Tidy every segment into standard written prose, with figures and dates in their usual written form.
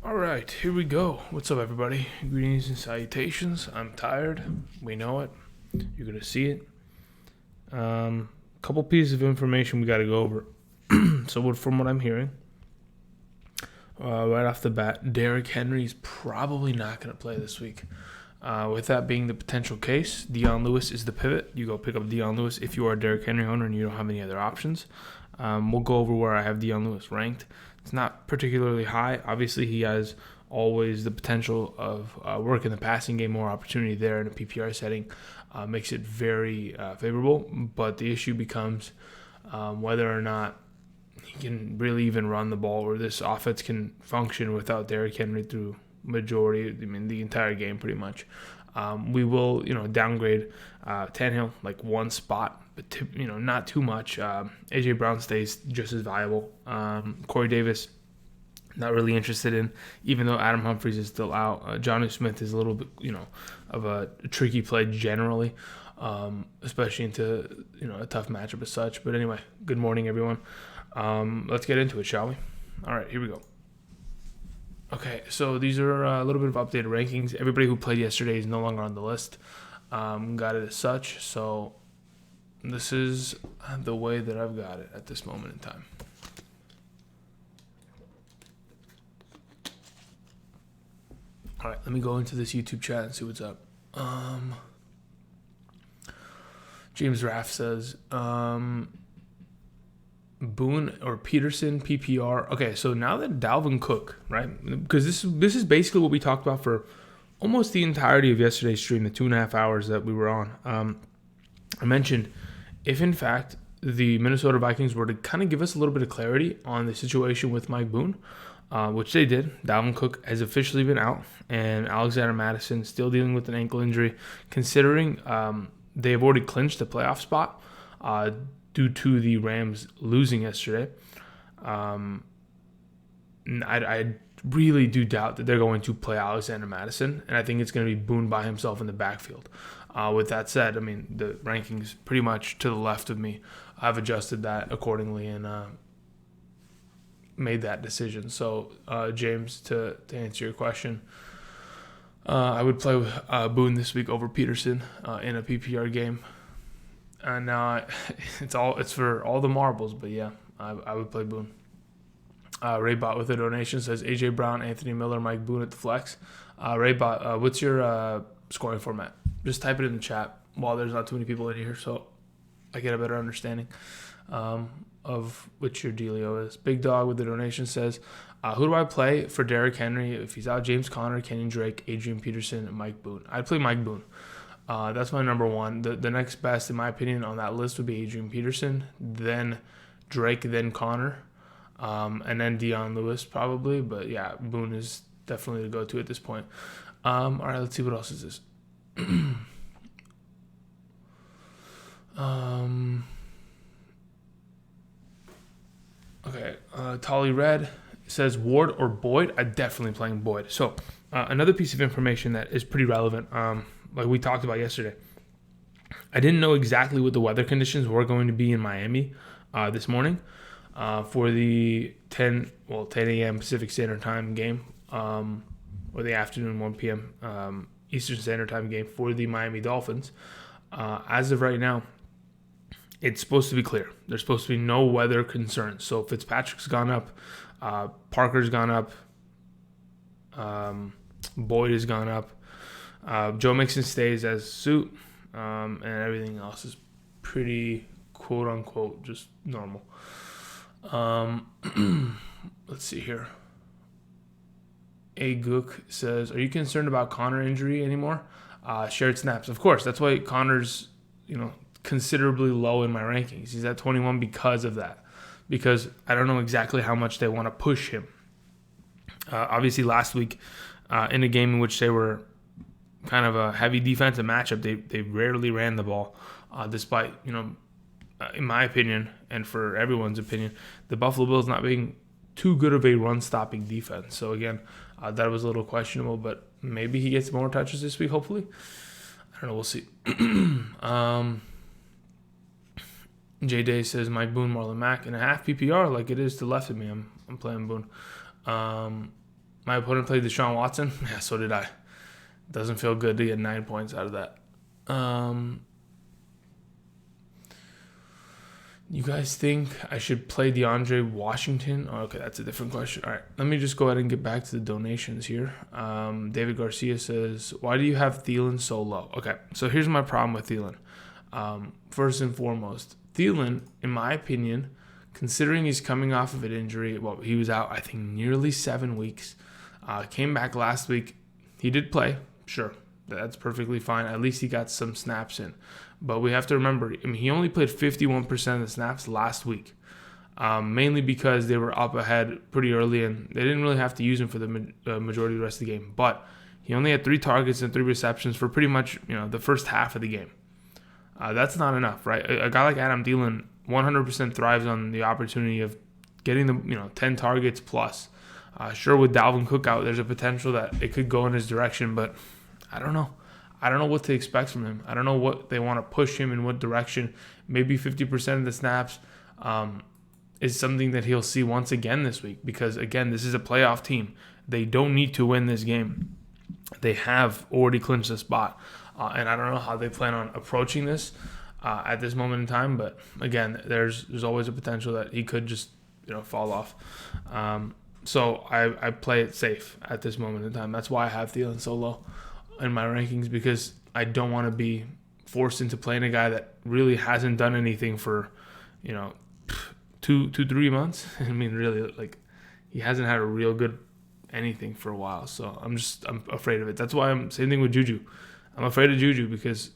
All right, here we go. What's up, everybody? Greetings and salutations. I'm tired. We know it. You're gonna see it. Couple pieces of information we got to go over. From what I'm hearing, right off the bat, Derrick Henry is probably not gonna play this week. With that being the potential case, Dion Lewis is the pivot. You go pick up Dion Lewis if you are a Derrick Henry owner and you don't have any other options. We'll go over where I have Dion Lewis ranked. It's not particularly high. Obviously, he has always the potential of work in the passing game, more opportunity there in a PPR setting. Makes it very favorable. But the issue becomes whether or not he can really even run the ball, or this offense can function without Derrick Henry through the entire game pretty much. We will, downgrade Tannehill like one spot, but not too much. AJ Brown stays just as viable. Corey Davis, not really interested in, even though Adam Humphries is still out. Jonnu Smith is a little bit, of a tricky play generally, especially into a tough matchup as such. But anyway, good morning, everyone. Let's get into it, shall we? All right, here we go. Okay, so these are a little bit of updated rankings. Everybody who played yesterday is no longer on the list. Got it as such. So this is the way that I've got it at this moment in time. All right, let me go into this YouTube chat and see what's up. James Raff says, Boone or Peterson PPR. Okay, so now that Dalvin Cook, right? Because this is basically what we talked about for almost the entirety of yesterday's stream, the 2.5 hours that we were on. I mentioned if in fact the Minnesota Vikings were to kind of give us a little bit of clarity on the situation with Mike Boone, which they did. Dalvin Cook has officially been out, and Alexander Mattison still dealing with an ankle injury. Considering they have already clinched the playoff spot due to the Rams losing yesterday, I really do doubt that they're going to play Alexander Mattison, and I think it's going to be Boone by himself in the backfield. With that said, I mean, the rankings pretty much to the left of me. I've adjusted that accordingly and made that decision. So, James, to answer your question, I would play with Boone this week over Peterson in a PPR game. And now it's for all the marbles, but yeah, I would play Boone. Raybot with a donation says AJ Brown, Anthony Miller, Mike Boone at the flex. Raybot, what's your scoring format? Just type it in the chat while there's not too many people in here, so I get a better understanding of what your dealio is. Big Dog with the donation says, who do I play for Derrick Henry if he's out? James Conner, Kenyon Drake, Adrian Peterson, and Mike Boone. I'd play Mike Boone. That's my number one. The next best, in my opinion, on that list would be Adrian Peterson, then Drake, then Connor, and then Dion Lewis probably. But yeah, Boone is definitely the go-to at this point. All right, let's see what else is this. Okay, Tolly Red says Ward or Boyd. I'm definitely playing Boyd. So another piece of information that is pretty relevant, like we talked about yesterday. I didn't know exactly what the weather conditions were going to be in Miami this morning for the 10 a.m. Pacific Standard Time game, or the afternoon 1 p.m. Eastern Standard Time game for the Miami Dolphins. As of right now, it's supposed to be clear. There's supposed to be no weather concerns. So Fitzpatrick's gone up, Parker's gone up, Boyd has gone up. Joe Mixon stays as suit, and everything else is pretty quote-unquote just normal. Let's see here. A Gook says, are you concerned about Connor injury anymore? Shared snaps. Of course, that's why Connor's, considerably low in my rankings. He's at 21 because of that. Because I don't know exactly how much they want to push him. Obviously, last week, in a game in which they were kind of a heavy defensive matchup, they rarely ran the ball, despite, in my opinion, and for everyone's opinion, the Buffalo Bills not being too good of a run-stopping defense. So, again, that was a little questionable, but maybe he gets more touches this week, hopefully. I don't know. We'll see. J Day says Mike Boone, Marlon Mack, and a half PPR like it is to the left of me. I'm playing Boone. My opponent played Deshaun Watson. Yeah, so did I. Doesn't feel good to get 9 points out of that. You guys think I should play DeAndre Washington? Oh, okay, that's a different question. All right, let me just go ahead and get back to the donations here. David Garcia says, why do you have Thielen so low? Okay, so here's my problem with Thielen. First and foremost, Thielen, in my opinion, considering he's coming off of an injury, well, he was out, I think, nearly 7 weeks. Came back last week. He did play, sure. That's perfectly fine. At least he got some snaps in. But we have to remember, I mean, he only played 51% of the snaps last week, mainly because they were up ahead pretty early, and they didn't really have to use him for the majority of the rest of the game. But he only had 3 targets and 3 receptions for pretty much the first half of the game. That's not enough, right? A guy like Adam Thielen 100% thrives on the opportunity of getting the 10 targets plus. Sure, with Dalvin Cook out, there's a potential that it could go in his direction, but I don't know. I don't know what to expect from him. I don't know what they want to push him in what direction. Maybe 50% of the snaps is something that he'll see once again this week because, again, this is a playoff team. They don't need to win this game. They have already clinched the spot. And I don't know how they plan on approaching this at this moment in time. But, again, there's always a potential that he could just fall off. So I play it safe at this moment in time. That's why I have Thielen so low in my rankings, because I don't want to be forced into playing a guy that really hasn't done anything for 2-3 months. I mean, really, like, he hasn't had a real good anything for a while. So I'm afraid of it. That's why same thing with Juju. I'm afraid of Juju because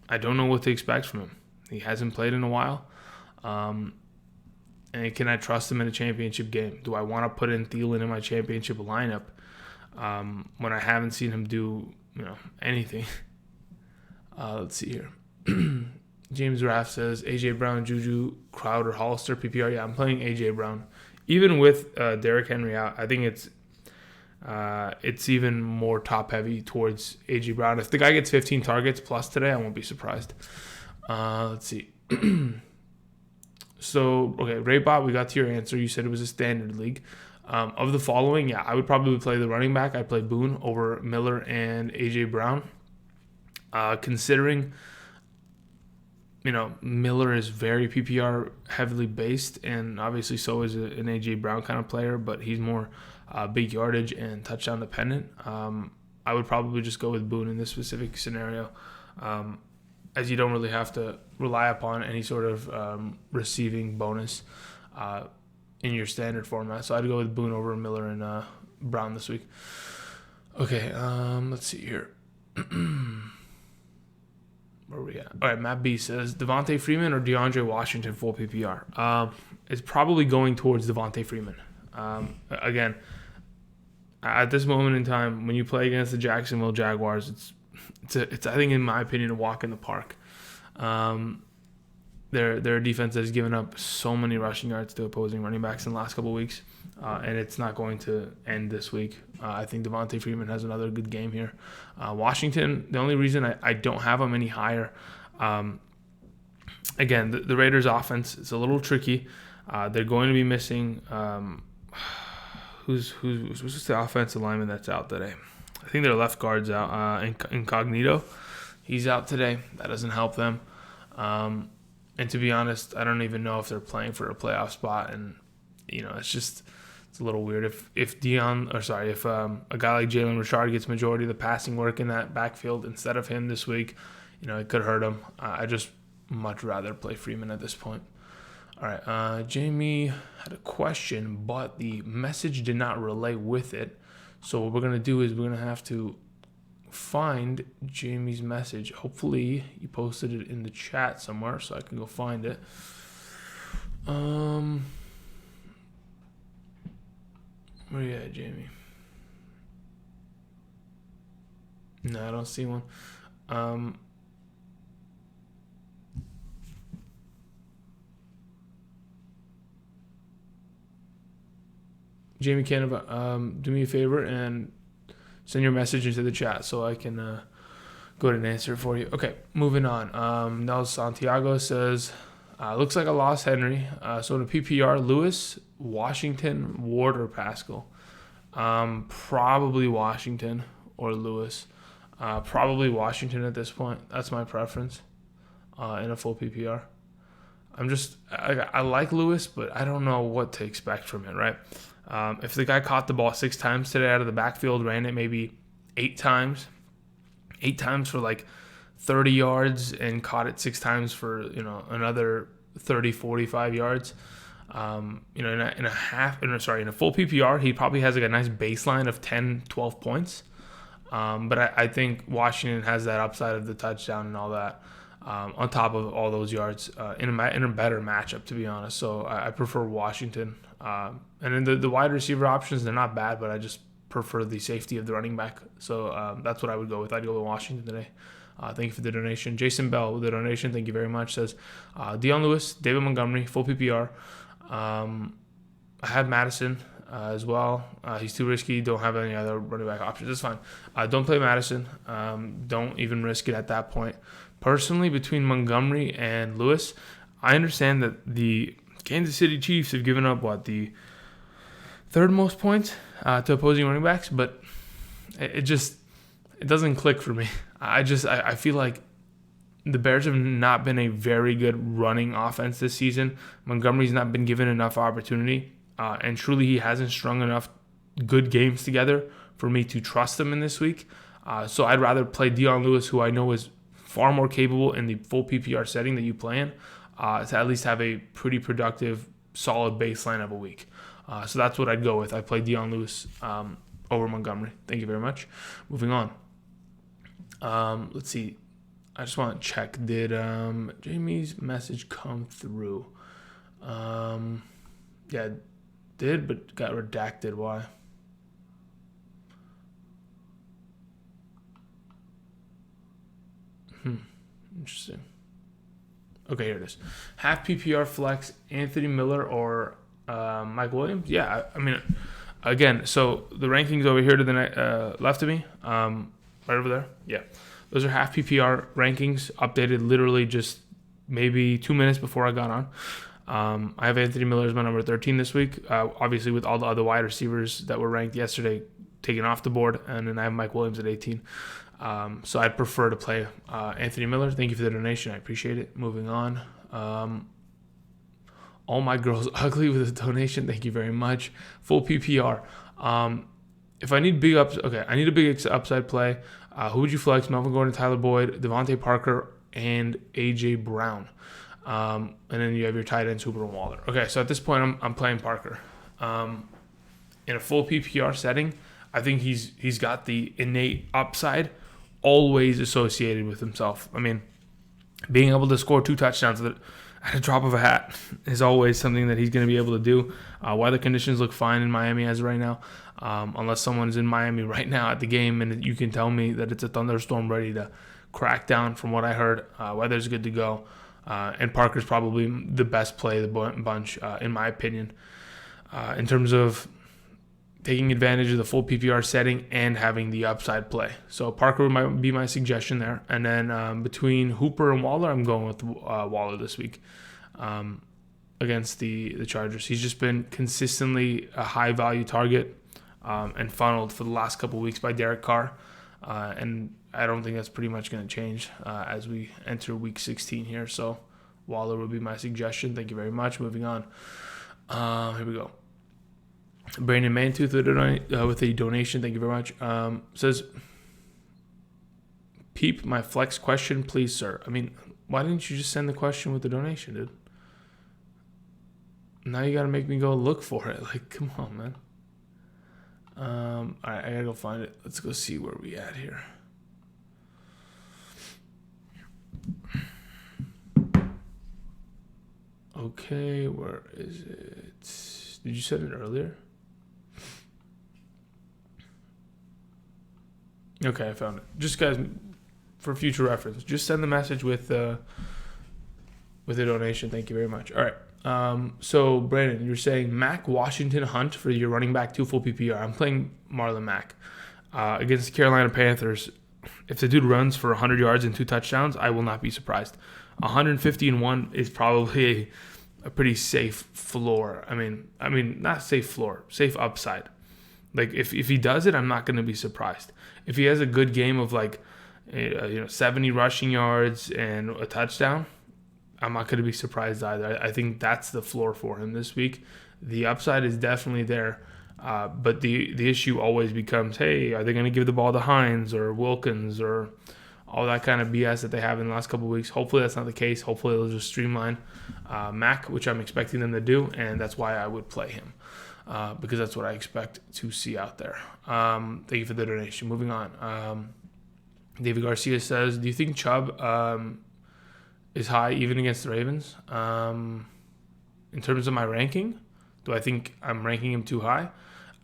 I don't know what to expect from him. He hasn't played in a while. And can I trust him in a championship game? Do I want to put in Thielen in my championship lineup when I haven't seen him do anything? Let's see here. James Raff says AJ Brown, Juju, Crowder, Hollister, PPR. Yeah, I'm playing AJ Brown. Even with Derrick Henry out, I think it's even more top heavy towards AJ Brown. If the guy gets 15 targets plus today, I won't be surprised. Let's see. So, okay, Raybot, we got to your answer. You said it was a standard league. Of the following, yeah, I would probably play the running back. I'd play Boone over Miller and A.J. Brown. Considering, Miller is very PPR heavily based, and obviously so is an A.J. Brown kind of player, but he's more big yardage and touchdown dependent. I would probably just go with Boone in this specific scenario. As you don't really have to rely upon any sort of receiving bonus in your standard format. So I'd go with Boone over Miller and Brown this week. Okay, let's see here. Where are we at? All right, Matt B says, Devontae Freeman or DeAndre Washington full PPR? It's probably going towards Devontae Freeman. Again, at this moment in time, when you play against the Jacksonville Jaguars, it's I think, in my opinion, a walk in the park. Their defense has given up so many rushing yards to opposing running backs in the last couple of weeks, and it's not going to end this week. I think Devontae Freeman has another good game here. Washington, the only reason I don't have them any higher, again, the Raiders' offense is a little tricky. They're going to be missing who's the offensive lineman that's out today? I think their left guard's out. Incognito, he's out today. That doesn't help them. And to be honest, I don't even know if they're playing for a playoff spot. And it's a little weird. If a guy like Jalen Richard gets majority of the passing work in that backfield instead of him this week, it could hurt him. I just much rather play Freeman at this point. All right, Jamie had a question, but the message did not relay with it. So what we're going to do is we're going to have to find Jamie's message. Hopefully you posted it in the chat somewhere so I can go find it. Where you at, Jamie? No, I don't see one. Jamie Canova, do me a favor and send your message into the chat so I can go ahead and answer it for you. Okay, moving on. Nels Santiago says, looks like I lost Henry. So in a PPR, Lewis, Washington, Ward, or Pascal. Probably Washington or Lewis. Probably Washington at this point. That's my preference in a full PPR. I like Lewis, but I don't know what to expect from it, right? If the guy caught the ball 6 times today out of the backfield, ran it maybe 8 times for like 30 yards, and caught it 6 times for another 30, 45 yards. In a full PPR, he probably has like a nice baseline of 10, 12 points. But I think Washington has that upside of the touchdown and all that, on top of all those yards, in a better matchup, to be honest. So I prefer Washington. And then the wide receiver options, they're not bad, but I just prefer the safety of the running back. So that's what I would go with. I'd go with Washington today. Thank you for the donation. Jason Bell with the donation, thank you very much, says Dion Lewis, David Montgomery, full PPR. I have Madison as well. He's too risky. Don't have any other running back options. That's fine. Don't play Madison. Don't even risk it at that point. Personally, between Montgomery and Lewis, I understand that the Kansas City Chiefs have given up, the third most points to opposing running backs, but it doesn't click for me. I feel like the Bears have not been a very good running offense this season. Montgomery's not been given enough opportunity, and truly he hasn't strung enough good games together for me to trust him in this week. So I'd rather play Dion Lewis, who I know is far more capable in the full PPR setting that you play in, to at least have a pretty productive, solid baseline of a week. So that's what I'd go with. I play Dion Lewis over Montgomery. Thank you very much. Moving on. Let's see. I just want to check. Did Jamie's message come through? Yeah, it did, but got redacted. Why? Interesting. Okay, here it is. Half PPR flex, Anthony Miller or Mike Williams? Yeah, I mean, again, so the rankings over here to the left of me, right over there. Yeah, those are half PPR rankings, updated literally just maybe 2 minutes before I got on. I have Anthony Miller as my number 13 this week, obviously with all the other wide receivers that were ranked yesterday taken off the board, and then I have Mike Williams at 18. So I'd prefer to play Anthony Miller. Thank you for the donation. I appreciate it. Moving on. All my girls ugly with a donation. Thank you very much. Full PPR. If I need I need a big upside play. Who would you flex? Melvin Gordon, Tyler Boyd, Devontae Parker, and AJ Brown. And then you have your tight ends, Hooper and Waller. Okay, so at this point, I'm playing Parker. In a full PPR setting, I think he's got the innate upside always associated with himself. I mean, being able to score 2 touchdowns at a drop of a hat is always something that he's going to be able to do. Weather conditions look fine in Miami as of right now, unless someone's in Miami right now at the game and you can tell me that it's a thunderstorm ready to crack down. From what I heard, weather's good to go, and Parker's probably the best play of the bunch, in my opinion, in terms of taking advantage of the full PPR setting and having the upside play. So Parker might be my suggestion there. And then between Hooper and Waller, I'm going with Waller this week against the Chargers. He's just been consistently a high-value target and funneled for the last couple of weeks by Derek Carr. And I don't think that's pretty much going to change as we enter Week 16 here. So Waller would be my suggestion. Thank you very much. Moving on. Here we go. Brandon Mantooth with a donation. Thank you very much. Says, peep my flex question, please, sir. I mean, why didn't you just send the question with the donation, dude? Now you got to make me go look for it. Like, come on, man. All right, I got to go find it. Let's go see where we at here. Okay, where is it? Did you send it earlier? Okay, I found it. Just guys, for future reference, just send the message with a donation. Thank you very much. All right. So Brandon, you're saying Mac, Washington, Hunt for your running back 2 full PPR. I'm playing Marlon Mack against the Carolina Panthers. If the dude runs for 100 yards and 2 touchdowns, I will not be surprised. 150 and 1 is probably a pretty safe floor. I mean, not safe floor, safe upside. Like if he does it, I'm not going to be surprised. If he has a good game of 70 rushing yards and a touchdown, I'm not going to be surprised either. I think that's the floor for him this week. The upside is definitely there, but the issue always becomes, hey, are they going to give the ball to Hines or Wilkins or all that kind of BS that they have in the last couple of weeks? Hopefully that's not the case. Hopefully they'll just streamline Mac, which I'm expecting them to do, and that's why I would play him. Because that's what I expect to see out there. Thank you for the donation. Moving on. David Garcia says, do you think Chubb is high even against the Ravens? In terms of my ranking, do I think I'm ranking him too high?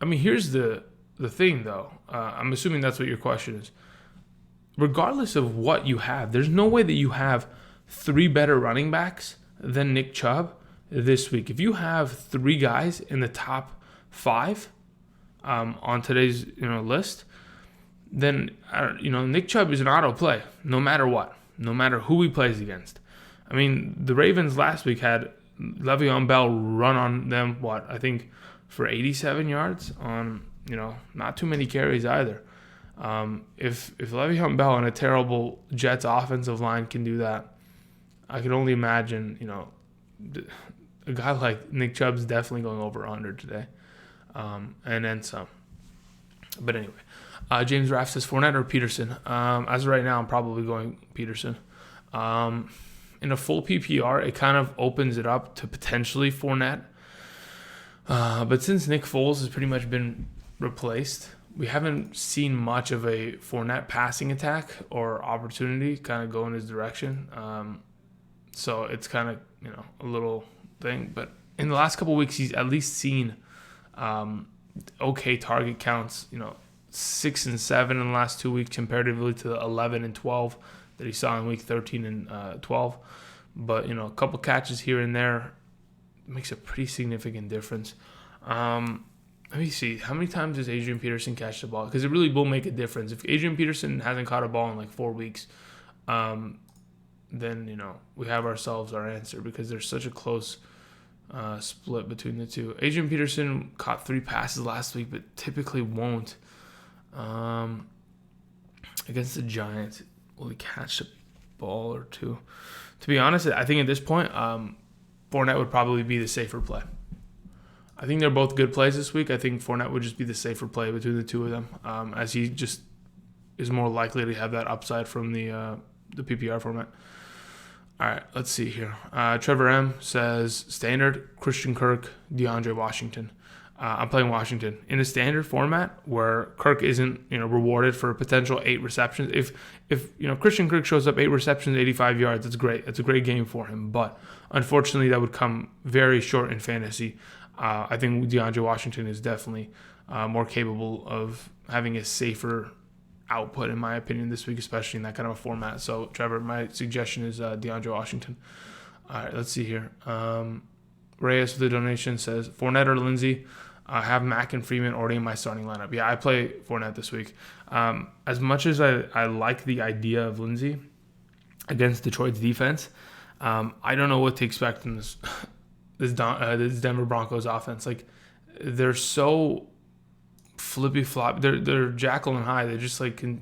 I mean, here's the thing, though. I'm assuming that's what your question is. Regardless of what you have, there's no way that you have 3 better running backs than Nick Chubb this week. If you have 3 guys in the top 5 on today's list, then Nick Chubb is an auto play no matter what, no matter who he plays against. I mean, the Ravens last week had Le'Veon Bell run on them, I think for 87 yards on not too many carries either. If Le'Veon Bell and a terrible Jets offensive line can do that, I can only imagine a guy like Nick Chubb's definitely going over 100 today, and then some. But anyway, James Raff says Fournette or Peterson. As of right now, I'm probably going Peterson. In a full PPR, it kind of opens it up to potentially Fournette. But since Nick Foles has pretty much been replaced, we haven't seen much of a Fournette passing attack or opportunity kind of go in his direction. So it's kind of a little thing. But in the last couple of weeks, he's at least seen okay target counts. 6 and 7 in the last 2 weeks comparatively to the 11 and 12 that he saw in week 13 and 12. But a couple catches here and there makes a pretty significant difference. Let me see. How many times does Adrian Peterson catch the ball? Because it really will make a difference. If Adrian Peterson hasn't caught a ball in 4 weeks, then, we have ourselves our answer because there's such a close split between the two. Adrian Peterson caught 3 passes last week, but typically won't. Against the Giants, will he catch a ball or 2? To be honest, I think at this point, Fournette would probably be the safer play. I think they're both good plays this week. I think Fournette would just be the safer play between the two of them, as he just is more likely to have that upside from the PPR format. All right, let's see here. Trevor M says standard Christian Kirk, DeAndre Washington. I'm playing Washington in a standard format where Kirk isn't rewarded for a potential 8 receptions. If Christian Kirk shows up 8 receptions, 85 yards, that's great. That's a great game for him. But unfortunately, that would come very short in fantasy. I think DeAndre Washington is definitely more capable of having a safer output, in my opinion, this week, especially in that kind of a format. So, Trevor, my suggestion is DeAndre Washington. All right, let's see here. Reyes with the donation says, Fournette or Lindsey? I have Mack and Freeman already in my starting lineup. Yeah, I play Fournette this week. As much as I like the idea of Lindsey against Detroit's defense, I don't know what to expect from this Denver Broncos offense. They're so flippy flop. They're Jekyll and Hyde. They just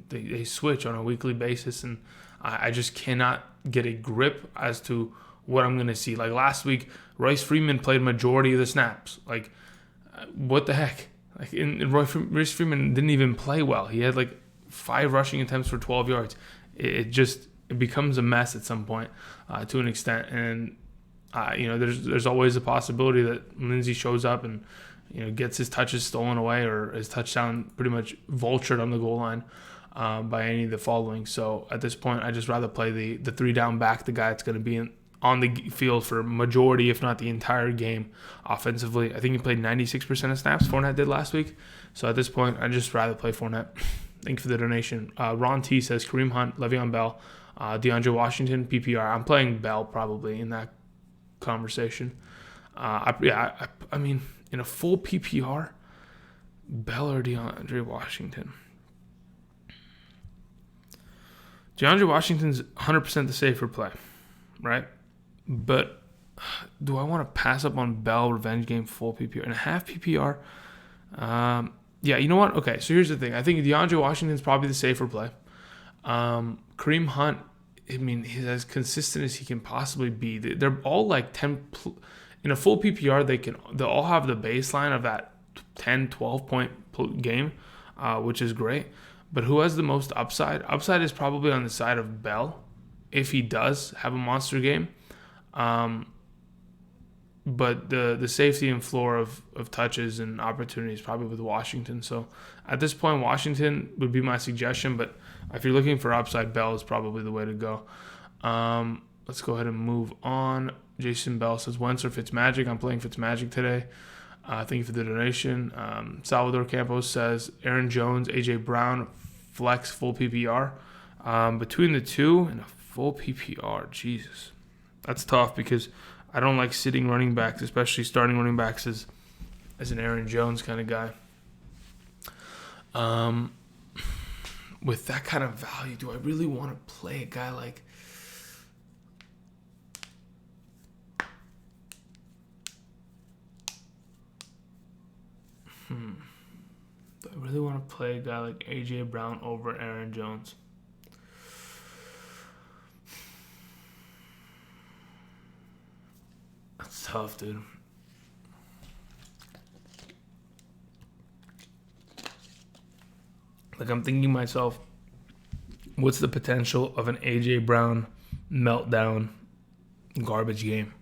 they switch on a weekly basis, and I just cannot get a grip as to what I'm gonna see. Last week, Royce Freeman played majority of the snaps. What the heck? Royce Freeman didn't even play well. He had 5 rushing attempts for 12 yards. It becomes a mess at some point, to an extent, and there's always a possibility that Lindsey shows up and gets his touches stolen away or his touchdown pretty much vultured on the goal line by any of the following. So at this point, I just rather play the 3 down back, the guy that's going to be on the field for majority, if not the entire game offensively. I think he played 96% of snaps. Fournette did last week. So at this point, I'd just rather play Fournette. Thank you for the donation. Ron T says Kareem Hunt, Le'Veon Bell, DeAndre Washington, PPR. I'm playing Bell probably in that conversation. I mean, in a full PPR, Bell or DeAndre Washington. DeAndre Washington's 100% the safer play, right? But do I want to pass up on Bell revenge game full PPR? In a half PPR, Yeah, you know what? Okay, so here's the thing. I think DeAndre Washington's probably the safer play. Kareem Hunt, I mean, he's as consistent as he can possibly be. They're all like 10 in a full PPR. They'll all have the baseline of that 10, 12 point game, which is great. But who has the most upside? Upside is probably on the side of Bell, if he does have a monster game. But the safety and floor of touches and opportunities probably with Washington. So at this point, Washington would be my suggestion. But if you're looking for upside, Bell is probably the way to go. Let's go ahead and move on. Jason Bell says, Wentz or Fitzmagic? I'm playing Fitzmagic today. Thank you for the donation. Salvador Campos says, Aaron Jones, A.J. Brown, flex full PPR. Between the two and a full PPR, Jesus. That's tough because I don't like sitting running backs, especially starting running backs as an Aaron Jones kind of guy. With that kind of value, do I really want to play a guy like... Do I really want to play a guy like A.J. Brown over Aaron Jones? That's tough, dude. Like, I'm thinking to myself, what's the potential of an A.J. Brown meltdown garbage game?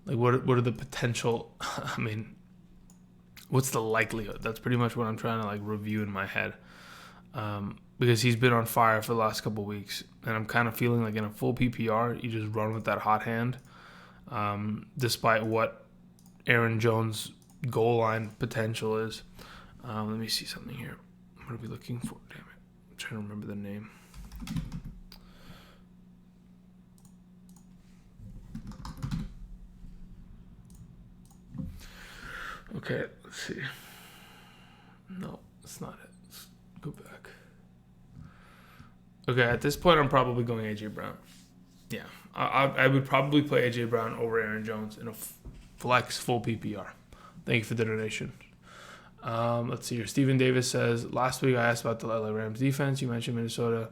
Like, what are the potential... I mean, what's the likelihood? That's pretty much what I'm trying to, like, review in my head. Because he's been on fire for the last couple of weeks. And I'm kind of feeling like in a full PPR, you just run with that hot hand. Despite what Aaron Jones' goal line potential is. Let me see something here. What are we looking for? Damn it. I'm trying to remember the name. Okay, let's see. No, that's not it. Let's go back. Okay, at this point, I'm probably going A.J. Brown. Yeah, I would probably play A.J. Brown over Aaron Jones in a flex full PPR. Thank you for the donation. Let's see here. Steven Davis says, last week I asked about the LA Rams defense. You mentioned Minnesota,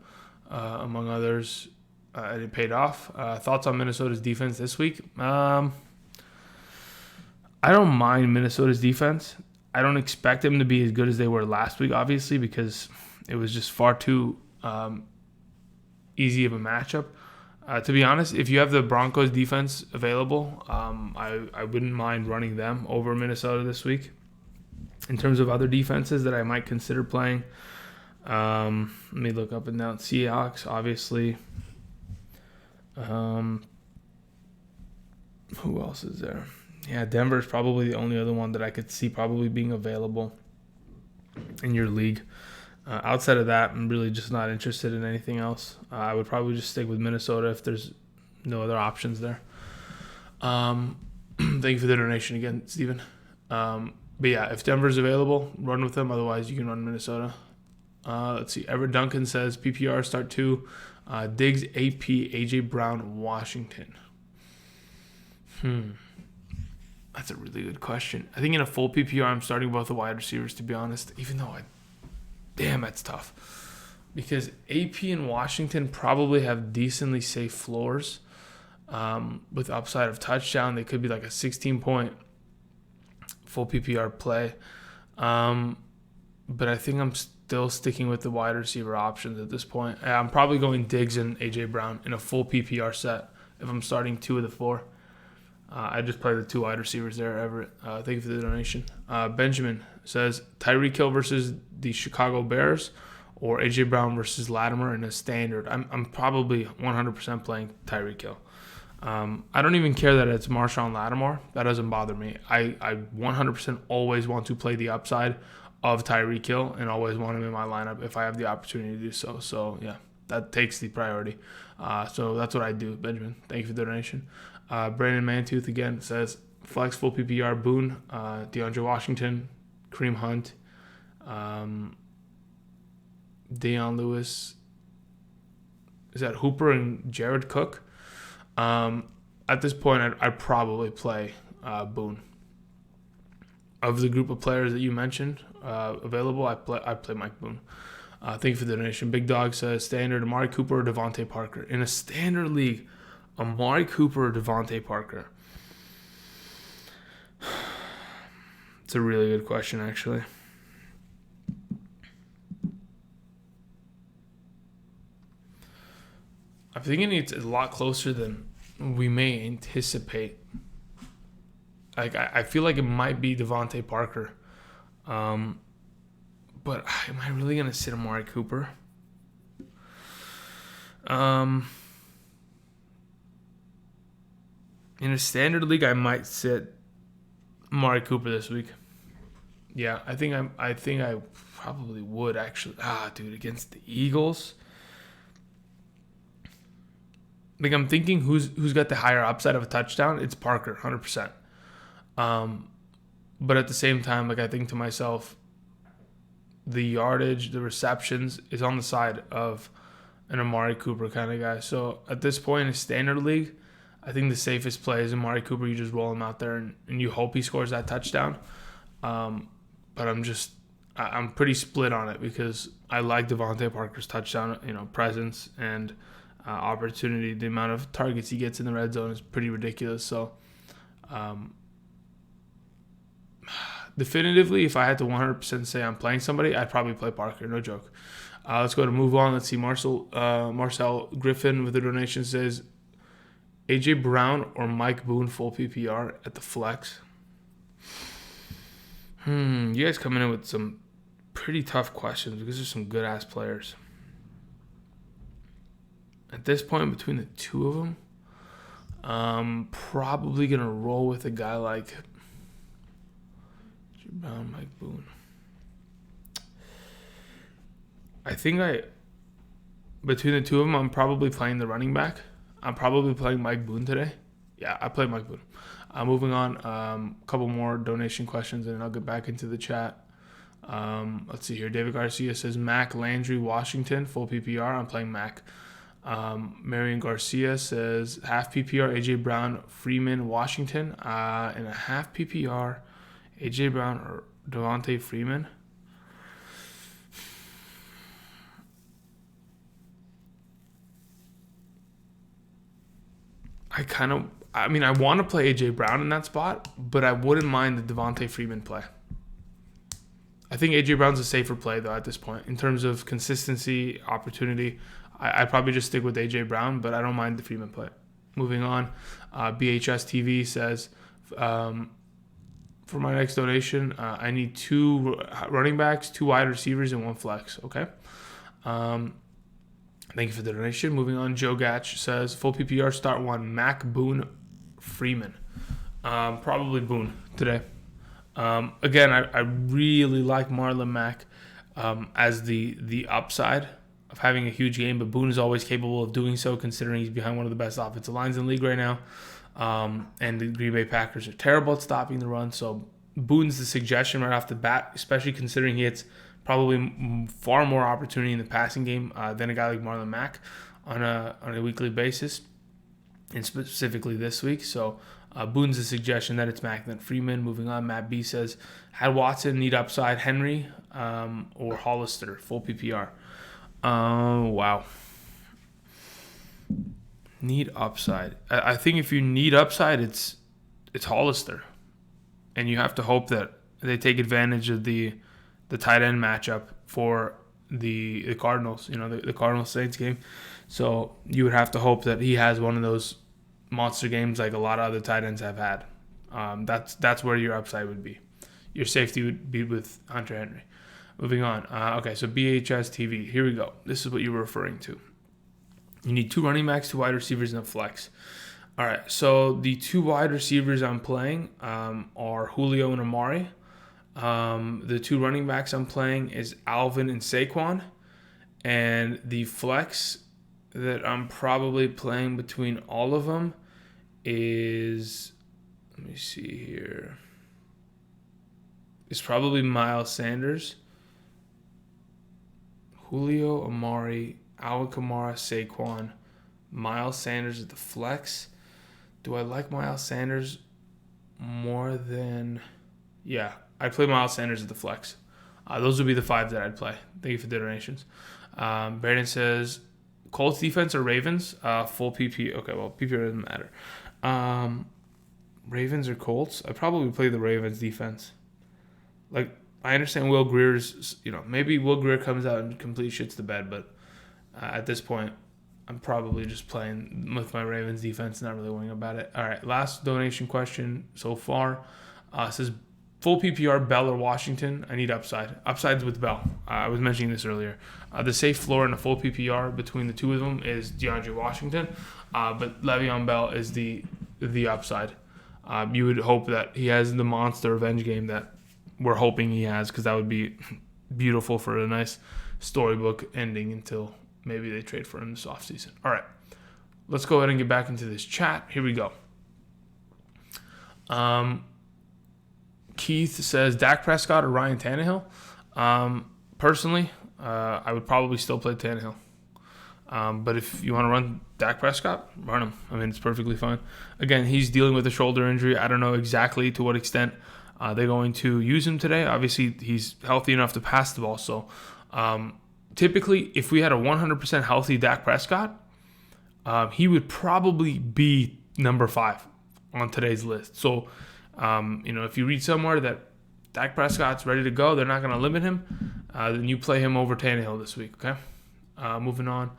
among others, and it paid off. Thoughts on Minnesota's defense this week? I don't mind Minnesota's defense. I don't expect them to be as good as they were last week, obviously, because it was just far too easy of a matchup. To be honest, if you have the Broncos defense available, I wouldn't mind running them over Minnesota this week. In terms of other defenses that I might consider playing, let me look up and down. Seahawks, obviously. Who else is there? Yeah, Denver's probably the only other one that I could see probably being available in your league. Outside of that, I'm really just not interested in anything else. I would probably just stick with Minnesota if there's no other options there. Thank you for the donation again, Steven. But yeah, if Denver's available, run with them. Otherwise, you can run Minnesota. Let's see. Everett Duncan says PPR start 2. Diggs, AP, AJ Brown, Washington. That's a really good question. I think in a full PPR, I'm starting both the wide receivers, to be honest. Even though damn, that's tough. Because AP and Washington probably have decently safe floors. With upside of touchdown, they could be like a 16-point full PPR play. But I think I'm still sticking with the wide receiver options at this point. I'm probably going Diggs and AJ Brown in a full PPR set if I'm starting 2 of the 4. I just play the 2 wide receivers there, Everett. Thank you for the donation. Benjamin says Tyreek Hill versus the Chicago Bears or AJ Brown versus Latimer in a standard. I'm probably 100% playing Tyreek Hill. I don't even care that it's Marshawn Lattimore. That doesn't bother me. I 100% always want to play the upside of Tyreek Hill and always want him in my lineup if I have the opportunity to do so. So, yeah, that takes the priority. So that's what I do, Benjamin. Thank you for the donation. Brandon Mantooth again says flex full PPR Boone, DeAndre Washington, Kareem Hunt, Deion Lewis. Is that Hooper and Jared Cook? At this point, I'd probably play Boone. of the group of players that you mentioned available, I play Mike Boone. Thank you for the donation. Big Dog says standard Amari Cooper or Devontae Parker in a standard league. Amari Cooper or Devontae Parker. It's a really good question, actually. I'm thinking it's a lot closer than we may anticipate. Like I feel like it might be Devontae Parker, but am I really gonna sit Amari Cooper? In a standard league, I might sit Amari Cooper this week. Yeah, I think I probably would actually. Dude, against the Eagles. Like I'm thinking, who's got the higher upside of a touchdown? It's Parker, 100%. But at the same time, like I think to myself, the yardage, the receptions is on the side of an Amari Cooper kind of guy. So at this point in a standard league, I think the safest play is Amari Cooper. You just roll him out there and you hope he scores that touchdown. But I'm pretty split on it because I like Devontae Parker's touchdown, presence and opportunity. The amount of targets he gets in the red zone is pretty ridiculous. So, definitively, if I had to 100% say I'm playing somebody, I'd probably play Parker. No joke. Let's go to move on. Let's see. Marcel Griffin with a donation says, AJ Brown or Mike Boone full PPR at the flex. You guys coming in with some pretty tough questions because there's some good ass players. At this point, between the two of them, I'm probably going to roll with a guy like Brown, Mike Boone. I think between the two of them, I'm probably playing the running back. I'm probably playing Mike Boone today. Yeah, I play Mike Boone. Moving on, a couple more donation questions, and then I'll get back into the chat. Let's see here. David Garcia says, Mac, Landry, Washington, full PPR. I'm playing Mac. Marion Garcia says, half PPR, AJ Brown, Freeman, Washington. And a half PPR, AJ Brown or Devontae Freeman. I want to play AJ Brown in that spot, but I wouldn't mind the Devontae Freeman play. I think AJ Brown's a safer play, though, at this point. In terms of consistency, opportunity, I'd probably just stick with AJ Brown, but I don't mind the Freeman play. Moving on, BHS TV says, for my next donation, I need 2 running backs, 2 wide receivers, and 1 flex. Okay. Thank you for the donation. Moving on, Joe Gatch says, full PPR, start 1, Mac, Boone, Freeman. Probably Boone today. Again, I really like Marlon Mack as the upside of having a huge game, but Boone is always capable of doing so considering he's behind one of the best offensive lines in the league right now. And the Green Bay Packers are terrible at stopping the run, so Boone's the suggestion right off the bat, especially considering he gets probably far more opportunity in the passing game than a guy like Marlon Mack on a weekly basis, and specifically this week. So Boone's a suggestion that it's Mack than Freeman. Moving on, Matt B says, had Watson need upside, Henry or Hollister, full PPR. Wow. Need upside. I think if you need upside, it's Hollister, and you have to hope that they take advantage of the tight end matchup for the Cardinals. The Cardinals Saints game. So you would have to hope that he has one of those monster games like a lot of other tight ends have had. That's where your upside would be. Your safety would be with Hunter Henry. Moving on. Okay, so BHS TV. Here we go. This is what you were referring to. You need 2 running backs, 2 wide receivers, and a flex. All right, so the 2 wide receivers I'm playing are Julio and Amari. The 2 running backs I'm playing is Alvin and Saquon. And the flex that I'm probably playing between all of them is, let me see here, it's probably Miles Sanders, Julio, Amari, Alvin Kamara, Saquon, Miles Sanders at the flex. Do I like Miles Sanders more than... Yeah, I'd play Miles Sanders at the flex. Those would be the 5 that I'd play. Thank you for the donations. Brandon says, Colts defense or Ravens? Full PP. Okay, well, PPR doesn't matter. Ravens or Colts? I'd probably play the Ravens defense. Like, I understand Will Greer's, maybe Will Greer comes out and completely shits the bed, but at this point, I'm probably just playing with my Ravens defense, not really worrying about it. All right, last donation question so far. Says, full PPR, Bell or Washington? I need upside. Upside's with Bell. I was mentioning this earlier. The safe floor in a full PPR between the two of them is DeAndre Washington, but Le'Veon Bell is the upside. You would hope that he has the monster revenge game that we're hoping he has, because that would be beautiful for a nice storybook ending until maybe they trade for him this offseason. All right, let's go ahead and get back into this chat. Here we go. Keith says, Dak Prescott or Ryan Tannehill? Personally, I would probably still play Tannehill. But if you want to run Dak Prescott, run him. I mean, it's perfectly fine. Again, he's dealing with a shoulder injury. I don't know exactly to what extent they're going to use him today. Obviously, he's healthy enough to pass the ball. So, typically, if we had a 100% healthy Dak Prescott, he would probably be number 5 on today's list. So, if you read somewhere that Dak Prescott's ready to go, they're not going to limit him, then you play him over Tannehill this week, okay? Moving on.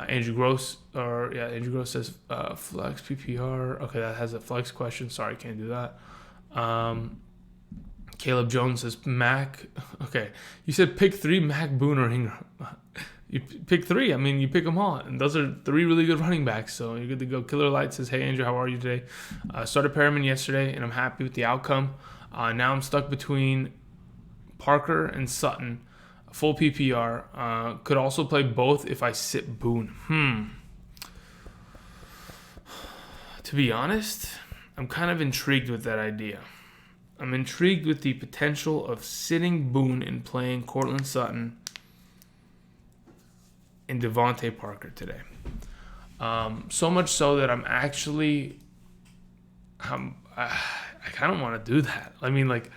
Andrew Gross says flex PPR. Okay, that has a flex question. Sorry, can't do that. Caleb Jones says Mac. Okay, you said pick 3, Mac, Boone, or Ingram. You pick 3. I mean, you pick them all. And those are 3 really good running backs, so you're good to go. Killer Light says, hey, Andrew, how are you today? Started Perriman yesterday, and I'm happy with the outcome. Now I'm stuck between Parker and Sutton. Full PPR. Could also play both if I sit Boone. To be honest, I'm kind of intrigued with that idea. I'm intrigued with the potential of sitting Boone and playing Cortland Sutton and Devontae Parker today. So much so that I kind of want to do that. I mean, like,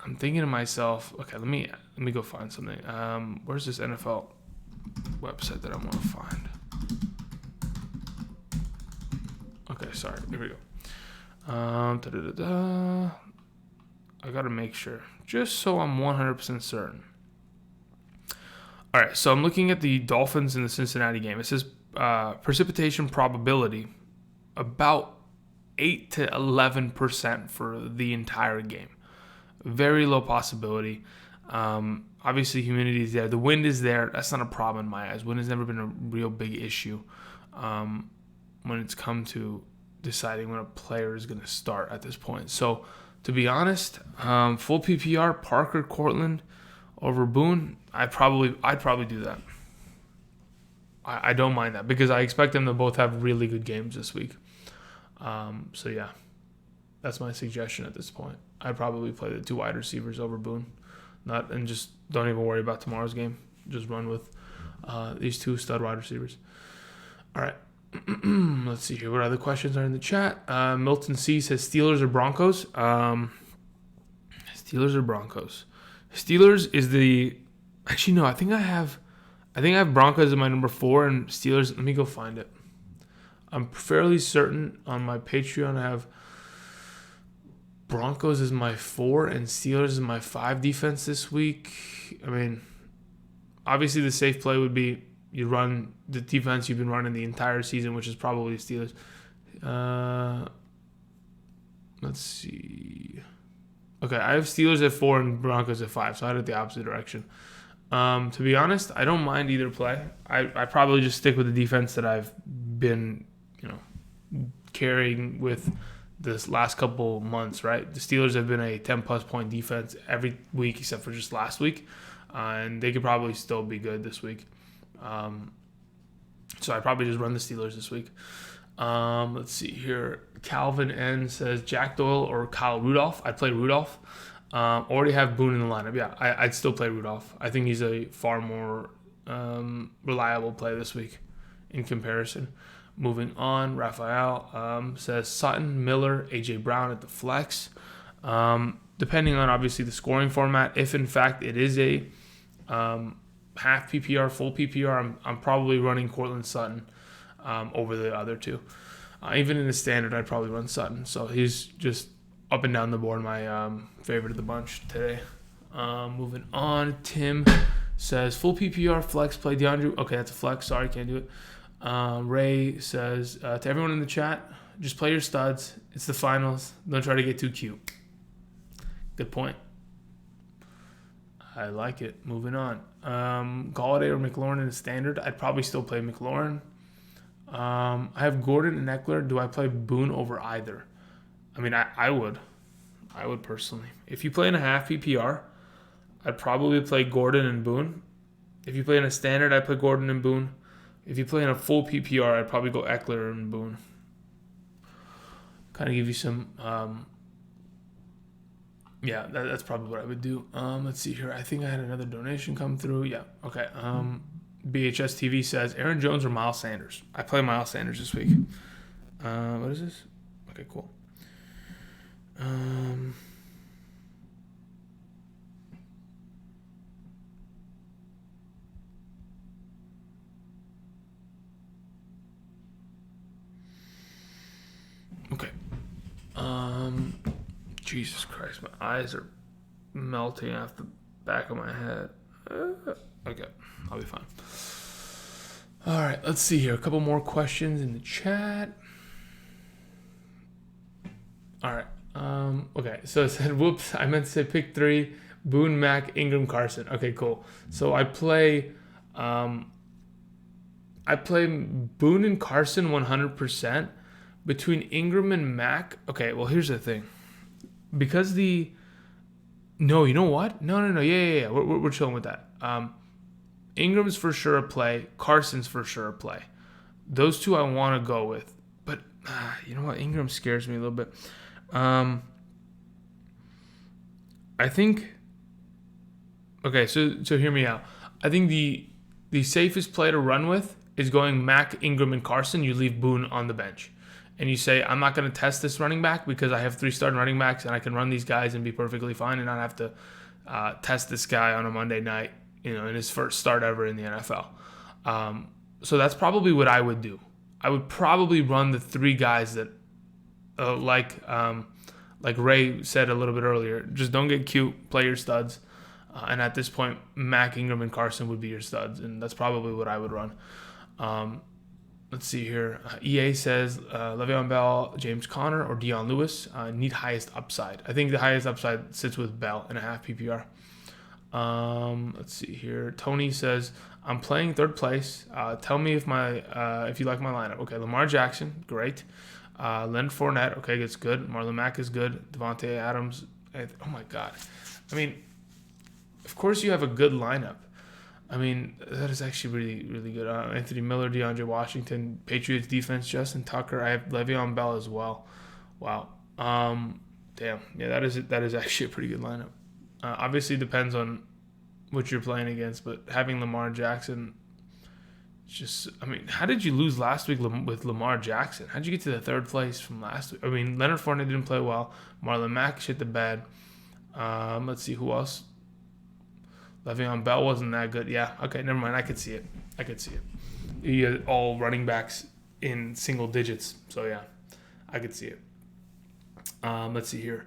I'm thinking to myself, okay, let me go find something. Where's this NFL website that I want to find? Okay, sorry. Here we go. I got to make sure, just so I'm 100% certain. All right, so I'm looking at the Dolphins in the Cincinnati game. It says precipitation probability about 8 to 11% for the entire game. Very low possibility. Obviously, humidity is there. The wind is there. That's not a problem in my eyes. Wind has never been a real big issue when it's come to deciding when a player is going to start at this point. So, to be honest, full PPR, Parker, Cortland over Boone, I'd probably do that. I don't mind that because I expect them to both have really good games this week. So, yeah, that's my suggestion at this point. I'd probably play the 2 wide receivers over Boone. And just don't even worry about tomorrow's game. Just run with these 2 stud wide receivers. All right. Let's see here. What other questions are in the chat? Milton C says Steelers or Broncos. Steelers or Broncos. Steelers is the... Actually, no. I think I have Broncos in my number 4 and Steelers. Let me go find it. I'm fairly certain on my Patreon I have Broncos is my 4 and Steelers is my 5 defense this week. I mean, obviously the safe play would be you run the defense you've been running the entire season, which is probably Steelers. Let's see. Okay, I have Steelers at 4 and Broncos at 5, so I had the opposite direction. To be honest, I don't mind either play. I probably just stick with the defense that I've been, carrying with this last couple months, right? The Steelers have been a 10-plus point defense every week except for just last week, and they could probably still be good this week. So I probably just run the Steelers this week. Let's see here. Calvin N says Jack Doyle or Kyle Rudolph. I'd play Rudolph. Already have Boone in the lineup. Yeah, I'd still play Rudolph. I think he's a far more reliable play this week in comparison. Moving on, Raphael says Sutton, Miller, A.J. Brown at the flex. depending on obviously the scoring format, if in fact it is a half PPR, full PPR, I'm probably running Cortland Sutton over the other two. Even in the standard, I'd probably run Sutton. So he's just up and down the board, my favorite of the bunch today. Moving on, Tim says full PPR flex play DeAndre. Okay, that's a flex. Sorry, can't do it. Ray says to everyone in the chat, just play your studs. It's the finals. Don't try to get too cute. Good point. I like it. Moving on. Galladay or McLaurin in the standard. I'd probably still play McLaurin. I have Gordon and Eckler. Do I play Boone over either? I mean, I would. I would personally. If you play in a half PPR, I'd probably play Gordon and Boone. If you play in a standard, I'd play Gordon and Boone. If you play in a full PPR, I'd probably go Eckler and Boone. Kind of give you some... yeah, that's probably what I would do. Let's see here. I think I had another donation come through. Yeah, okay. BHS TV says, Aaron Jones or Miles Sanders? I play Miles Sanders this week. What is this? Okay, cool. Okay. Jesus Christ, my eyes are melting off the back of my head. Okay, I'll be fine. All right, let's see here. A couple more questions in the chat. All right. Okay, so it said, whoops, I meant to say pick 3, Boone, Mack, Ingram, Carson. Okay, cool. So I play Boone and Carson 100%. Between Ingram and Mack, okay, well, here's the thing. Because no, you know what? No. Yeah. We're chilling with that. Ingram's for sure a play. Carson's for sure a play. Those two I want to go with. But you know what? Ingram scares me a little bit. I think... Okay, so hear me out. I think the safest play to run with is going Mack, Ingram, and Carson. You leave Boone on the bench. And you say, I'm not going to test this running back because I have 3 starting running backs and I can run these guys and be perfectly fine and not have to test this guy on a Monday night, in his first start ever in the NFL. So that's probably what I would do. I would probably run the 3 guys that, like Ray said a little bit earlier, just don't get cute, play your studs. And at this point, Mack, Ingram, and Carson would be your studs, and that's probably what I would run. Let's see here. EA says Le'Veon Bell, James Conner, or Dion Lewis need highest upside. I think the highest upside sits with Bell in a half PPR. Let's see here. Tony says, I'm playing third place. Tell me if you like my lineup. Okay, Lamar Jackson, great. Leonard Fournette, okay, that's good. Marlon Mack is good. Devontae Adams. Oh, my God. I mean, of course you have a good lineup. I mean, that is actually really, really good. Anthony Miller, DeAndre Washington, Patriots defense, Justin Tucker. I have Le'Veon Bell as well. Wow. Damn. Yeah, that is actually a pretty good lineup. Obviously, depends on what you're playing against, but having Lamar Jackson, how did you lose last week with Lamar Jackson? How did you get to the 3rd place from last week? I mean, Leonard Fournette didn't play well. Marlon Mack shit the bed. Let's see who else. Le'Veon Bell wasn't that good. Yeah, okay, never mind. I could see it. You had all running backs in single digits. So, yeah, I could see it. Let's see here.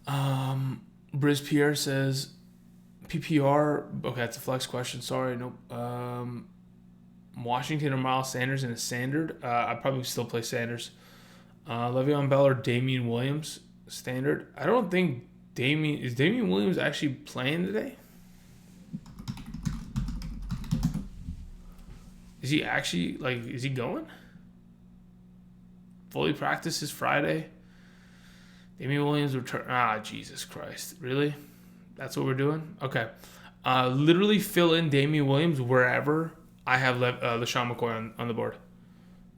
Briz Pierre says, PPR. Okay, that's a flex question. Sorry, nope. Washington or Miles Sanders in a standard. I'd probably still play Sanders. Le'Veon Bell or Damian Williams, standard. I don't think is Damian Williams actually playing today? Is he actually, is he going? Fully practices Friday. Damian Williams return. Jesus Christ. Really? That's what we're doing? Okay. Literally fill in Damian Williams wherever I have LeSean McCoy on the board.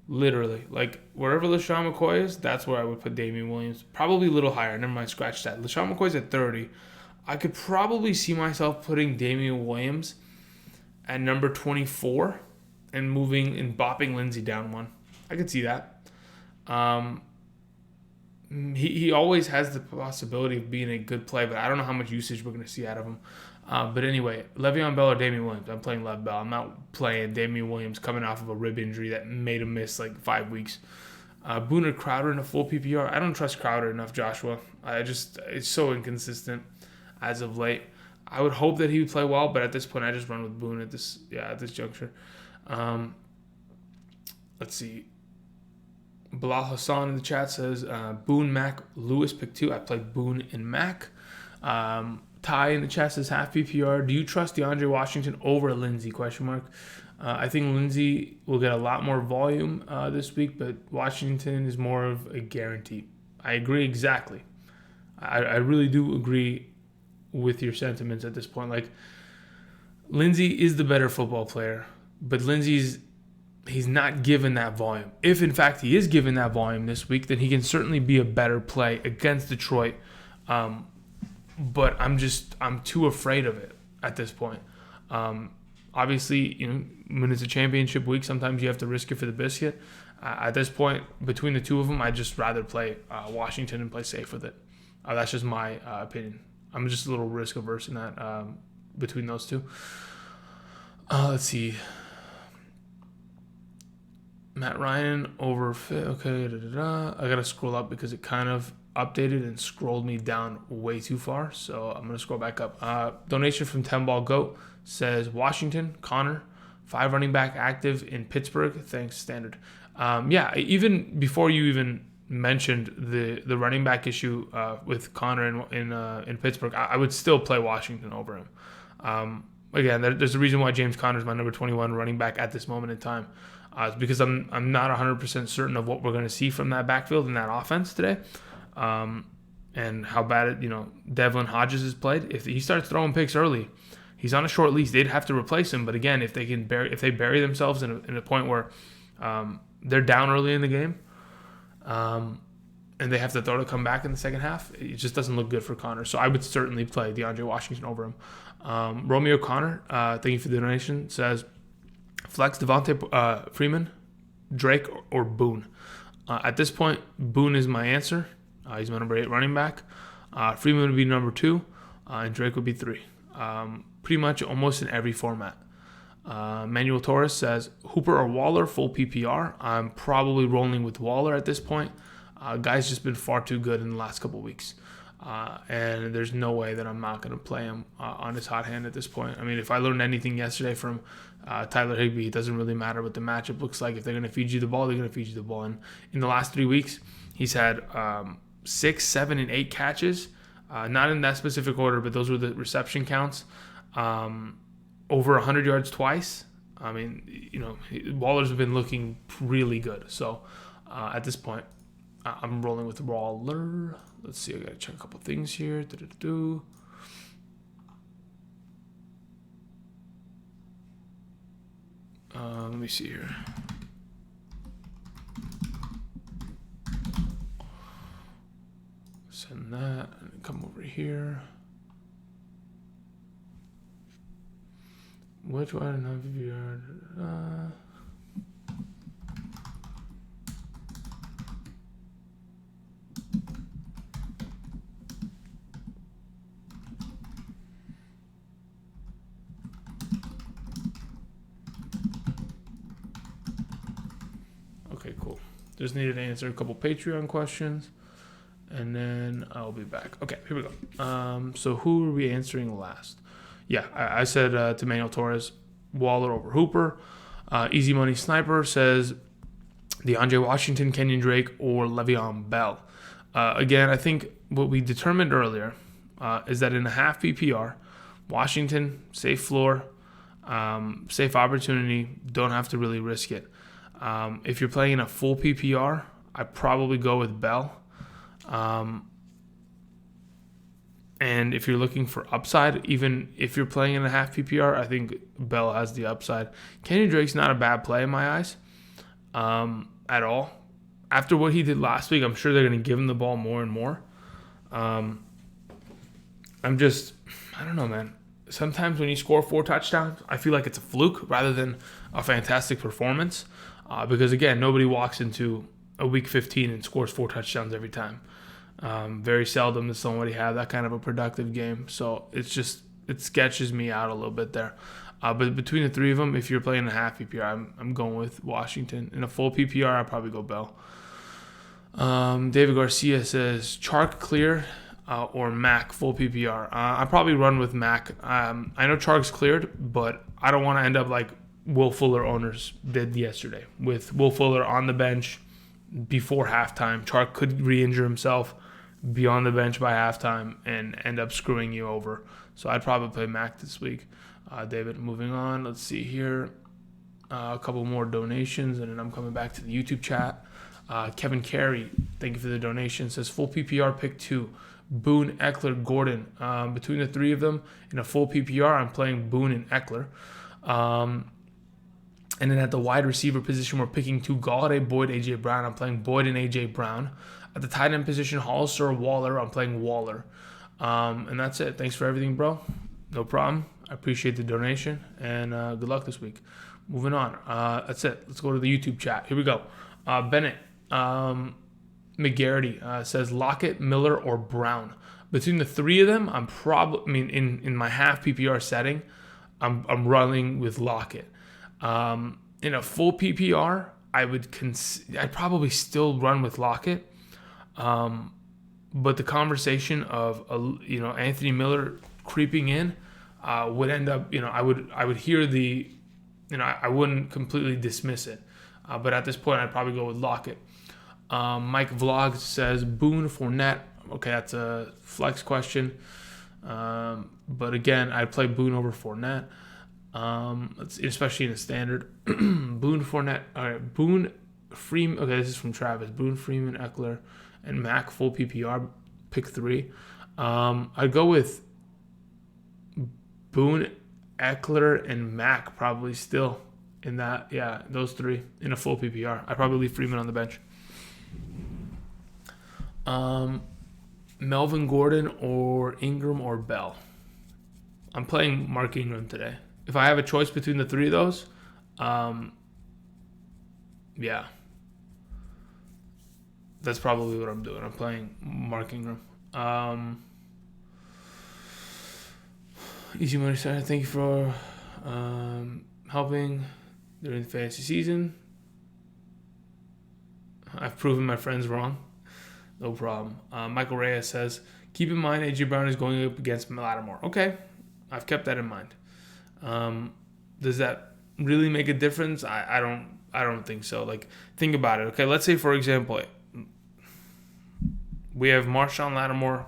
Literally. Wherever LeSean McCoy is, that's where I would put Damian Williams. Probably a little higher. Never mind, scratch that. LeSean McCoy's at 30. I could probably see myself putting Damian Williams at number 24 and moving and bopping Lindsey down 1. I could see that. he always has the possibility of being a good play, but I don't know how much usage we're going to see out of him. But anyway, Le'Veon Bell or Damian Williams? I'm playing Lev Bell. I'm not playing Damian Williams coming off of a rib injury that made him miss like 5 weeks. Boone or Crowder in a full PPR? I don't trust Crowder enough, Joshua. It's so inconsistent as of late. I would hope that he would play well, but at this point, I just run with Boone at this juncture. Let's see. Bilal Hassan in the chat says Boone, Mac, Lewis pick 2. I played Boone and Mac. Ty in the chat says half PPR. Do you trust DeAndre Washington over Lindsey? ? I think Lindsey will get a lot more volume this week, but Washington is more of a guarantee. I agree exactly. I really do agree with your sentiments at this point. Like, Lindsey is the better football player, but he's not given that volume. If, in fact, he is given that volume this week, then he can certainly be a better play against Detroit. But I'm too afraid of it at this point. Obviously, when it's a championship week, sometimes you have to risk it for the biscuit. At this point, between the two of them, I'd just rather play Washington and play safe with it. That's just my opinion. I'm just a little risk averse in that between those two. Let's see. Matt Ryan over fit. Okay, I gotta scroll up because it kind of updated and scrolled me down way too far. So I'm gonna scroll back up. Donation from 10 Ball Goat says Washington, Connor, 5 running back active in Pittsburgh. Thanks, standard. Even before you even mentioned the running back issue with Connor in Pittsburgh, I would still play Washington over him. Again, there's a reason why James Conner is my number 21 running back at this moment in time. It's because I'm not 100% certain of what we're going to see from that backfield and that offense today, and how bad Devlin Hodges has played. If he starts throwing picks early, he's on a short leash. They'd have to replace him. But again, if they bury themselves in a point where they're down early in the game, and they have to throw to come back in the second half, it just doesn't look good for Connor. So I would certainly play DeAndre Washington over him. Romeo Connor, thank you for the donation, says flex Devontae Freeman, Drake, or Boone. At this point, Boone is my answer. He's my number 8 running back. Freeman would be number 2, and Drake would be 3. Pretty much almost in every format. Manuel Torres says Hooper or Waller, full PPR. I'm probably rolling with Waller at this point. Guy's just been far too good in the last couple of weeks. And there's no way that I'm not going to play him on his hot hand at this point. I mean, if I learned anything yesterday from Tyler Higbee, it doesn't really matter what the matchup looks like. If they're going to feed you the ball, they're going to feed you the ball. And in the last 3 weeks, he's had 6, 7, and 8 catches. Not in that specific order, but those were the reception counts. Over 100 yards twice. I mean, Waller's been looking really good. So at this point, I'm rolling with Waller. Let's see. I got to check a couple things here. Let me see here. Send that and come over here. Which one have you heard? Okay, cool. Just needed to answer a couple Patreon questions, and then I'll be back. Okay, here we go. So who are we answering last? Yeah, I said to Manuel Torres, Waller over Hooper. Easy Money Sniper says DeAndre Washington, Kenyon Drake, or Le'Veon Bell. Again, I think what we determined earlier is that in a half PPR, Washington, safe floor, safe opportunity, don't have to really risk it. If you're playing in a full PPR, I'd probably go with Bell. And if you're looking for upside, even if you're playing in a half PPR, I think Bell has the upside. Kenyon Drake's not a bad play in my eyes at all. After what he did last week, I'm sure they're going to give him the ball more and more. I don't know, man. Sometimes when you score 4 touchdowns, I feel like it's a fluke rather than a fantastic performance. Because, again, nobody walks into a week 15 and scores 4 touchdowns every time. Very seldom does somebody have that kind of a productive game. So it sketches me out a little bit there. But between the three of them, if you're playing a half PPR, I'm going with Washington. In a full PPR, I'd probably go Bell. David Garcia says Chark cleared or Mac full PPR. I'd probably run with Mac. I know Chark's cleared, but I don't want to end up like Will Fuller owners did yesterday with Will Fuller on the bench before halftime. Chark could re-injure himself, be on the bench by halftime, and end up screwing you over. So I'd probably play Mac this week. David, moving on. Let's see here. A couple more donations, and then I'm coming back to the YouTube chat. Kevin Carey, thank you for the donation, says full PPR pick 2. Boone, Eckler, Gordon. Between the three of them, in a full PPR, I'm playing Boone and Eckler. And then at the wide receiver position, we're picking 2, Galladay, Boyd, A.J. Brown. I'm playing Boyd and A.J. Brown. At the tight end position, Hollister, Waller. I'm playing Waller. And that's it. Thanks for everything, bro. No problem. I appreciate the donation, and good luck this week. Moving on. That's it. Let's go to the YouTube chat. Here we go. Bennett McGarity says Lockett, Miller, or Brown. Between the three of them, I'm probably, in my half PPR setting, I'm running with Lockett. In a full PPR, I'd probably still run with Lockett. But the conversation of Anthony Miller creeping in would end up, I would hear the, I wouldn't completely dismiss it. But at this point, I'd probably go with Lockett. Mike Vlog says Boone, Fournette. Okay, that's a flex question. But again, I'd play Boone over Fournette. Especially in a standard. Boone, Fournette. All right, Boone, Freeman. Okay, this is from Travis. Boone, Freeman, Eckler, and Mac full PPR. Pick 3. I'd go with Boone, Eckler, and Mac probably still in that. Yeah, those 3 in a full PPR. I'd probably leave Freeman on the bench. Melvin Gordon or Ingram or Bell. I'm playing Mark Ingram today. If I have a choice between the 3 of those, yeah, that's probably what I'm doing. I'm playing Mark Ingram. Easy Money Starter, thank you for helping during the fantasy season. I've proven my friends wrong. No problem. Michael Reyes says, keep in mind A.J. Brown is going up against Lattimore. Okay, I've kept that in mind. Does that really make a difference? I don't think so. Like, think about it. Okay, let's say, for example, we have Marshawn Lattimore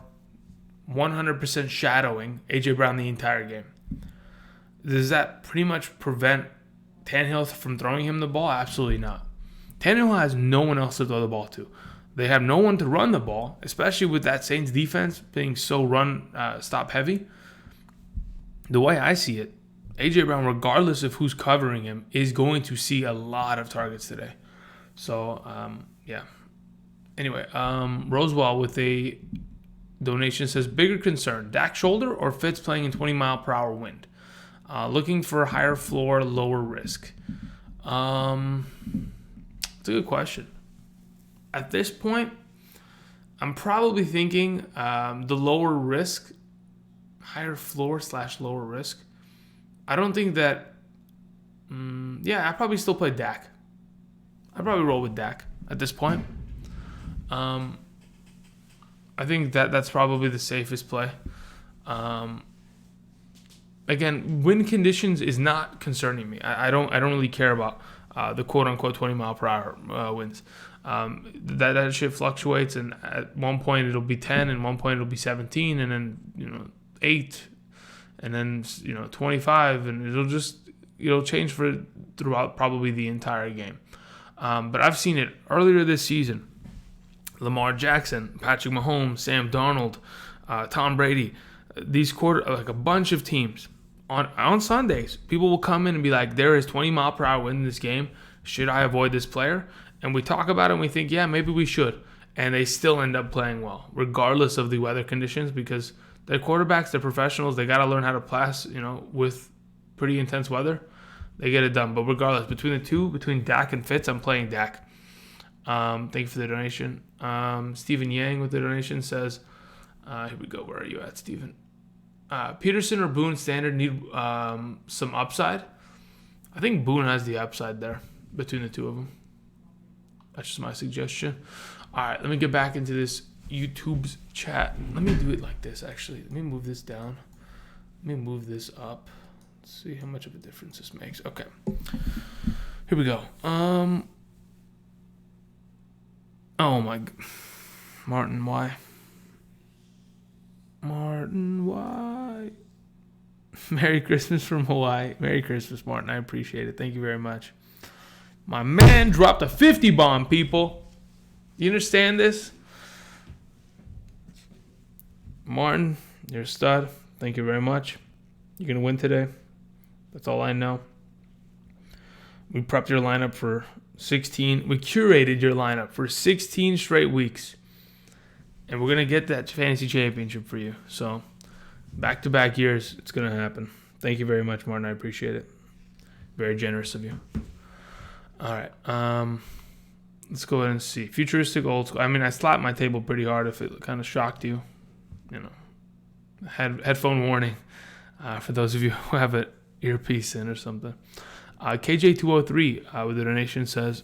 100% shadowing A.J. Brown the entire game. Does that pretty much prevent Tannehill from throwing him the ball? Absolutely not. Tannehill has no one else to throw the ball to. They have no one to run the ball, especially with that Saints defense being so stop heavy. The way I see it, A.J. Brown, regardless of who's covering him, is going to see a lot of targets today. So, yeah. Anyway, Rosewell with a donation says, bigger concern, Dak shoulder or Fitz playing in 20-mile-per-hour wind? Looking for higher floor, lower risk. It's a good question. At this point, I'm probably thinking the lower risk, higher floor / lower risk. I don't think that, I'd probably still play Dak. I'd probably roll with Dak at this point. I think that's probably the safest play. Again, wind conditions is not concerning me. I don't really care about the quote unquote 20-mile-per-hour winds. That shit fluctuates, and at one point it'll be 10, and one point it'll be 17, and then 8, and then 25, and it'll change throughout probably the entire game. But I've seen it earlier this season. Lamar Jackson, Patrick Mahomes, Sam Darnold, Tom Brady, these like a bunch of teams on Sundays, people will come in and be like, there is 20-mile-per-hour wind in this game. Should I avoid this player? And we talk about it and we think, yeah, maybe we should. And they still end up playing well, regardless of the weather conditions, because they're quarterbacks, they're professionals. They got to learn how to pass, with pretty intense weather. They get it done. But regardless, between the two, between Dak and Fitz, I'm playing Dak. Thank you for the donation. Stephen Yang with the donation says, here we go. Where are you at, Stephen? Peterson or Boone standard need some upside. I think Boone has the upside there between the two of them. That's just my suggestion. All right, let me get back into this YouTube's chat. Let me do it like this, actually. Let me move this down. Let me move this up. Let's see how much of a difference this makes. Okay. Here we go. Oh, my... Martin, why? Martin, why? Merry Christmas from Hawaii. Merry Christmas, Martin. I appreciate it. Thank you very much. My man dropped a 50 bomb, people. You understand this? Martin, you're a stud. Thank you very much. You're going to win today. That's all I know. We prepped your lineup for 16. We curated your lineup for 16 straight weeks. And we're going to get that fantasy championship for you. So, back-to-back years, it's going to happen. Thank you very much, Martin. I appreciate it. Very generous of you. All right. Let's go ahead and see. Futuristic old school. I mean, I slapped my table pretty hard if it kind of shocked you. You know, headphone warning for those of you who have an earpiece in or something. KJ203 with a donation says,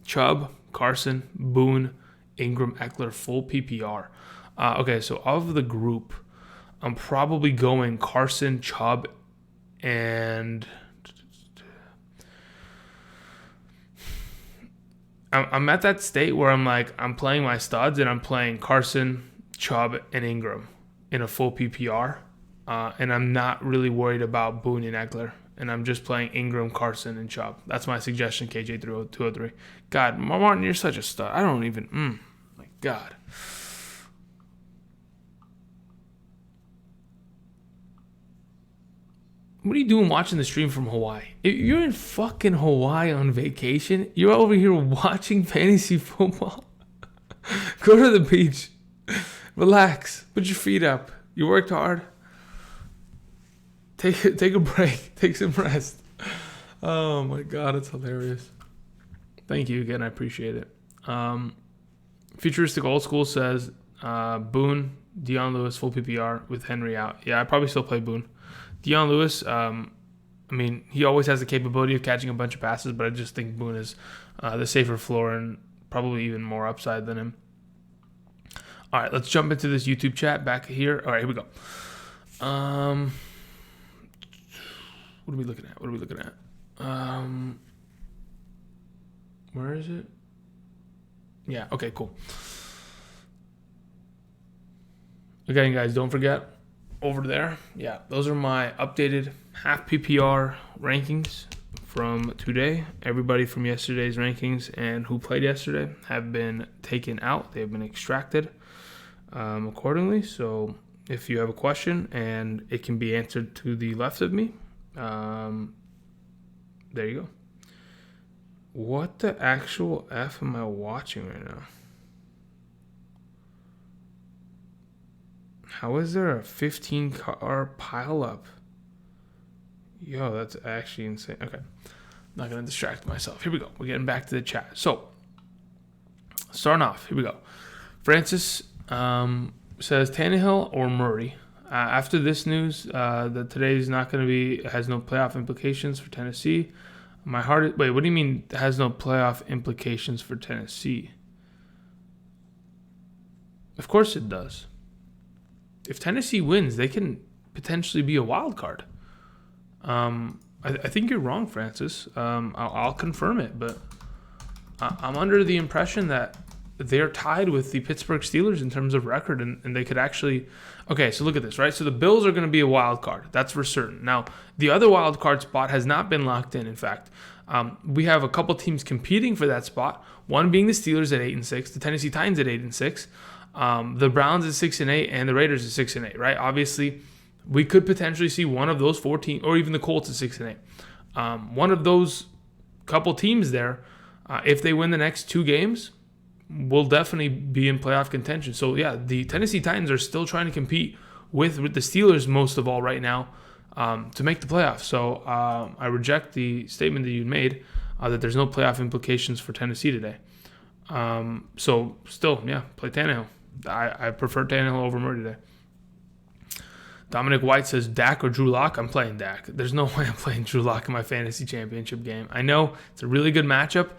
Chubb, Carson, Boone, Ingram, Eckler, full PPR. Okay, so of the group, I'm probably going Carson, Chubb, and I'm at that state where I'm like, I'm playing my studs and I'm playing Carson, Chubb, and Ingram in a full PPR. And I'm not really worried about Boone and Eckler. And I'm just playing Ingram, Carson, and Chubb. That's my suggestion, KJ203. God, Martin, you're such a stud. I don't even, my God. What are you doing watching the stream from Hawaii? If you're in fucking Hawaii on vacation, you're over here watching fantasy football. Go to the beach. Relax. Put your feet up. You worked hard. Take a break. Take some rest. Oh my God, it's hilarious. Thank you again. I appreciate it. Futuristic Old School says Boone, Dion Lewis, full PPR with Henry out. Yeah, I probably still play Boone. Dion Lewis, I mean, he always has the capability of catching a bunch of passes, but I just think Boone is the safer floor and probably even more upside than him. All right, let's jump into this YouTube chat back here. All right, here we go. What are we looking at? Where is it? Yeah, okay, cool. Again, guys, don't forget, over there, yeah, those are my updated half PPR rankings from today. Everybody from yesterday's rankings and who played yesterday have been taken out. They've been extracted accordingly. So if you have a question and it can be answered to the left of me, there you go. What the actual F am I watching right now? How is there a 15-car pileup? Yo, that's actually insane. Okay. I'm not going to distract myself. Here we go. We're getting back to the chat. So, starting off. Here we go. Francis says Tannehill or Murray. After this news that today is not going to be, has no playoff implications for Tennessee. My heart is, wait, what do you mean has no playoff implications for Tennessee? Of course it does. If Tennessee wins, they can potentially be a wild card. I think you're wrong, Francis. I'll confirm it, but I'm under the impression that they're tied with the Pittsburgh Steelers in terms of record, and they could actually... Okay, so look at this, right? So the Bills are going to be a wild card. That's for certain. Now, the other wild card spot has not been locked in fact. We have a couple teams competing for that spot, one being the Steelers at 8-6, the Tennessee Titans at 8-6, the Browns at 6-8, and the Raiders at 6-8, right? Obviously, we could potentially see one of those 4 teams, or even the Colts at 6-8. One of those couple teams there, if they win the next 2 games, will definitely be in playoff contention. So, yeah, the Tennessee Titans are still trying to compete with the Steelers most of all right now to make the playoffs. So, I reject the statement that you made that there's no playoff implications for Tennessee today. So still, yeah, play Tannehill. I prefer Tannehill over Murray today. Dominic White says Dak or Drew Lock. I'm playing Dak. There's no way I'm playing Drew Lock in my fantasy championship game. I know it's a really good matchup,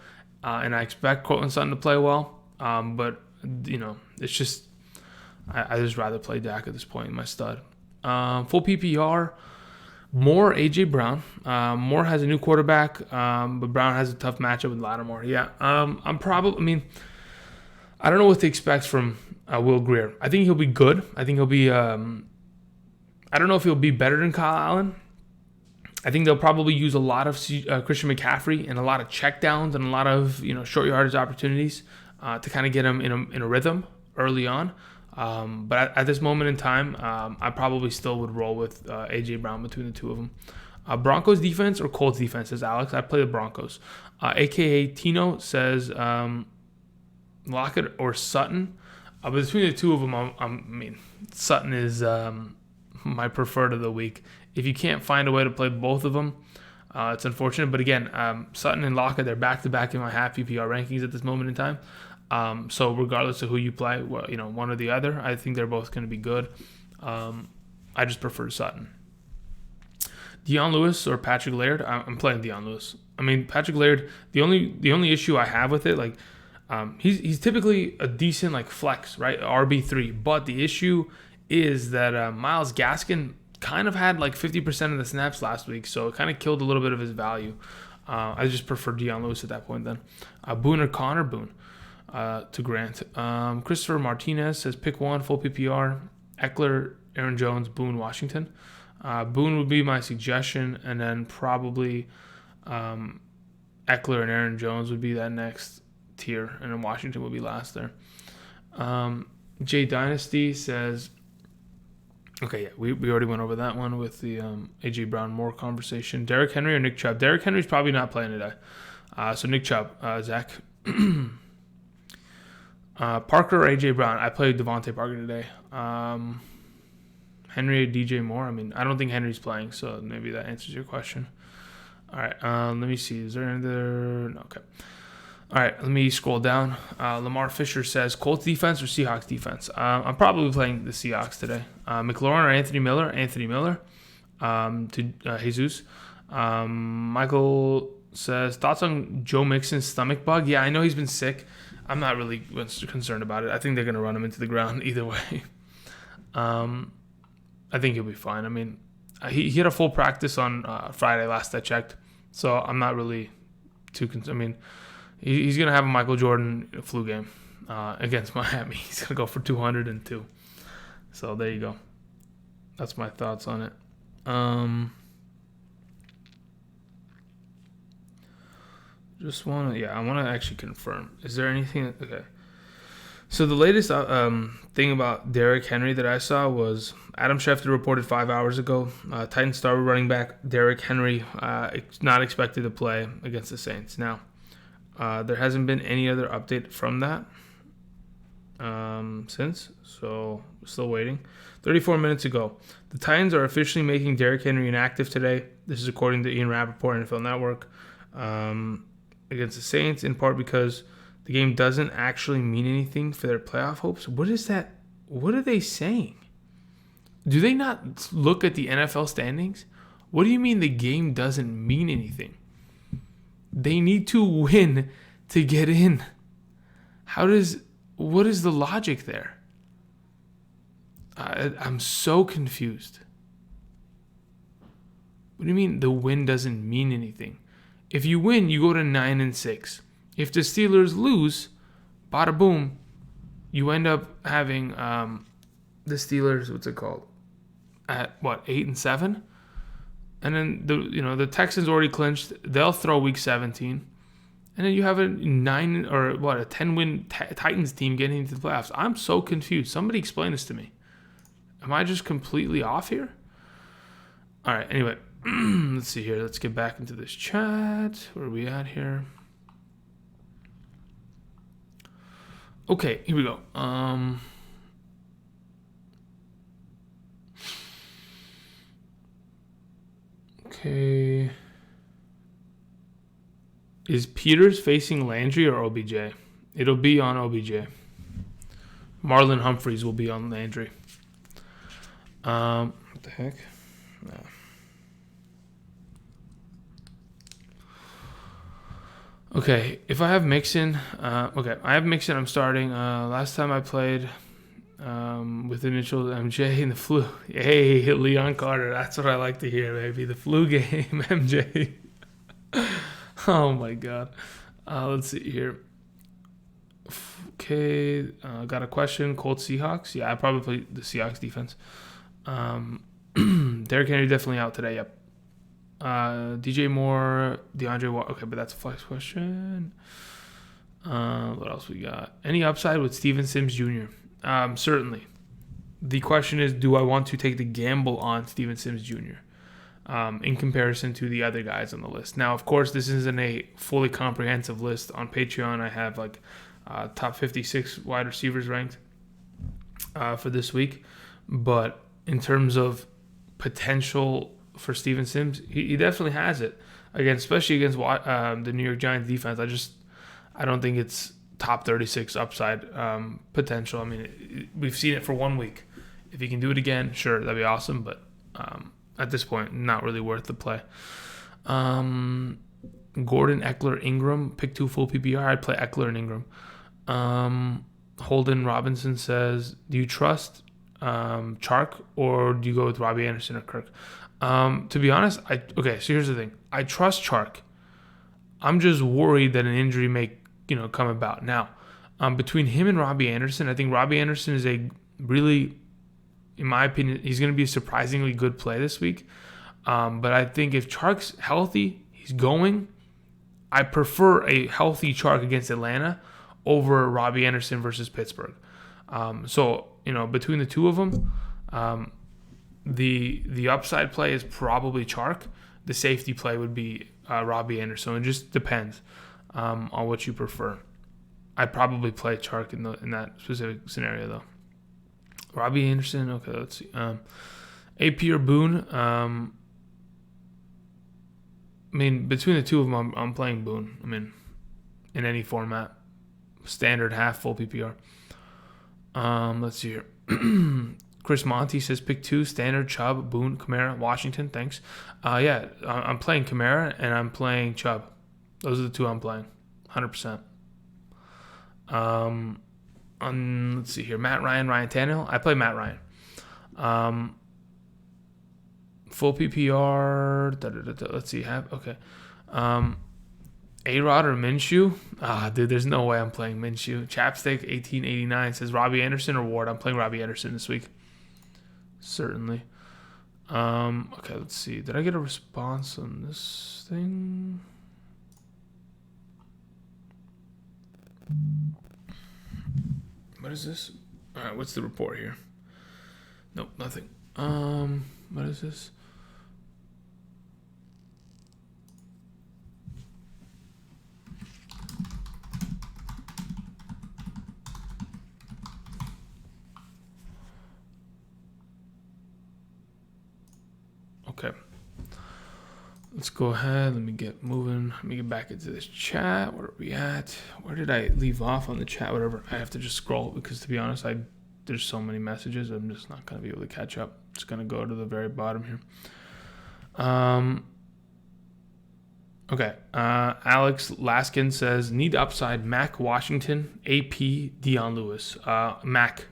and I expect Cortland Sutton to play well. But it's just I just rather play Dak at this point in my stud. Full PPR. More AJ Brown. Moore has a new quarterback, but Brown has a tough matchup with Lattimore. Yeah, I don't know what to expect from Will Grier. I think he'll be good. I think he'll be. I don't know if he'll be better than Kyle Allen. I think they'll probably use a lot of Christian McCaffrey and a lot of checkdowns and a lot of short yardage opportunities to kind of get him in a rhythm early on. But at this moment in time, I probably still would roll with AJ Brown between the two of them. Broncos defense or Colts defense, says Alex. I play the Broncos. AKA Tino says Lockett or Sutton. But between the two of them, Sutton is my preferred of the week. If you can't find a way to play both of them, it's unfortunate. But again, Sutton and Lockett, they're back-to-back in my half PPR rankings at this moment in time. So regardless of who you play, one or the other, I think they're both going to be good. I just prefer Sutton. Dion Lewis or Patrick Laird? I'm playing Dion Lewis. Patrick Laird, the only issue I have with it, he's typically a decent flex, right? RB3. But the issue is that Myles Gaskin kind of had 50% of the snaps last week, so it kind of killed a little bit of his value. I just prefer Dion Lewis at that point then. Boone or Connor? Boone. To Grant. Christopher Martinez says pick one, full PPR. Eckler, Aaron Jones, Boone, Washington. Boone would be my suggestion, and then probably Eckler and Aaron Jones would be that next tier, and then Washington would be last there. J Dynasty says, okay, yeah, we already went over that one with the AJ Brown Moore conversation. Derrick Henry or Nick Chubb? Derrick Henry's probably not playing today. So Nick Chubb, Zach. Parker or AJ Brown? I played Devontae Parker today. Henry or DJ Moore? I don't think Henry's playing, so maybe that answers your question. All right, let me see. Is there any other? No, okay. All right, let me scroll down. Lamar Fisher says Colts defense or Seahawks defense? I'm probably playing the Seahawks today. McLaurin or Anthony Miller? Anthony Miller to Jesus. Michael says, thoughts on Joe Mixon's stomach bug? Yeah, I know he's been sick. I'm not really concerned about it. I think they're going to run him into the ground either way. I think he'll be fine. He had a full practice on Friday last I checked, so I'm not really too concerned. He's going to have a Michael Jordan flu game against Miami. He's going to go for 202. So there you go. That's my thoughts on it. I want to actually confirm. Is there anything? Okay. So the latest thing about Derrick Henry that I saw was Adam Schefter reported 5 hours ago. Titans star running back Derrick Henry not expected to play against the Saints. Now, there hasn't been any other update from that since, so still waiting. 34 minutes ago, the Titans are officially making Derrick Henry inactive today. This is according to Ian Rappaport, NFL Network. Against the Saints, in part because the game doesn't actually mean anything for their playoff hopes. What is that? What are they saying? Do they not look at the NFL standings? What do you mean the game doesn't mean anything? They need to win to get in. What is the logic there? I'm so confused. What do you mean the win doesn't mean anything? If you win, you go to 9-6. If the Steelers lose, bada boom, you end up having the Steelers, what's it called, at 8-7, and then the Texans already clinched. They'll throw week 17, and then you have a 10-win Titans team getting into the playoffs. I'm so confused. Somebody explain this to me. Am I just completely off here? All right. Anyway. Let's see here. Let's get back into this chat. Where are we at here? Okay, here we go. Okay. Is Peters facing Landry or OBJ? It'll be on OBJ. Marlon Humphreys will be on Landry. What the heck? No. Okay, if I have Mixon, I have Mixon. I'm starting. Last time I played with initial MJ in the flu. Hey, Leon Carter. That's what I like to hear, baby. The flu game, MJ. Oh my God. Let's see here. Okay, got a question. Colts Seahawks. Yeah, I probably play the Seahawks defense. Derrick Henry definitely out today. Yep. DJ Moore, DeAndre Watt. Okay, but that's a flex question. What else we got? Any upside with Steven Sims Jr.? Certainly. The question is, do I want to take the gamble on Steven Sims Jr. In comparison to the other guys on the list? Now, of course, this isn't a fully comprehensive list. On Patreon, I have like top 56 wide receivers ranked for this week. But in terms of potential for Steven Sims, he definitely has it, especially against the New York Giants defense. I don't think it's top 36 upside potential. I mean, we've seen it for 1 week. If he can do it again, sure, that'd be awesome. But at this point, not really worth the play. Gordon, Eckler, Ingram, pick 2 full PPR. I'd play Eckler and Ingram. Holden Robinson says, do you trust Chark or do you go with Robbie Anderson or Kirk? To be honest, so here's the thing. I trust Chark. I'm just worried that an injury may, come about. Now, between him and Robbie Anderson, I think Robbie Anderson is a really, in my opinion, he's going to be a surprisingly good play this week. But I think if Chark's healthy, he's going. I prefer a healthy Chark against Atlanta over Robbie Anderson versus Pittsburgh. So between the two of them, the upside play is probably Chark. The safety play would be Robbie Anderson. It just depends on what you prefer. I'd probably play Chark in that specific scenario, though. Robbie Anderson, okay, let's see. AP or Boone? Between the two of them, I'm playing Boone. In any format. Standard, half, full PPR. Let's see here. Chris Monty says pick 2, standard, Chubb, Boone, Kamara, Washington. Thanks. I'm playing Kamara and I'm playing Chubb. Those are the two I'm playing. 100%. Let's see here. Matt Ryan, Ryan Tannehill. I play Matt Ryan. Full PPR. Let's see. Okay. A-Rod or Minshew? Dude, there's no way I'm playing Minshew. Chapstick 1889 says Robbie Anderson or Ward. I'm playing Robbie Anderson this week. Certainly. Okay, let's see. Did I get a response on this thing? What is this? All right, what's the report here? Nope, nothing. What is this? Okay. Let's go ahead. Let me get moving. Let me get back into this chat. Where are we at? Where did I leave off on the chat? Whatever. I have to just scroll because, to be honest, there's so many messages. I'm just not going to be able to catch up. Just going to go to the very bottom here. Okay. Alex Laskin says, need upside, Mac Washington, AP, Dion Lewis. Mac,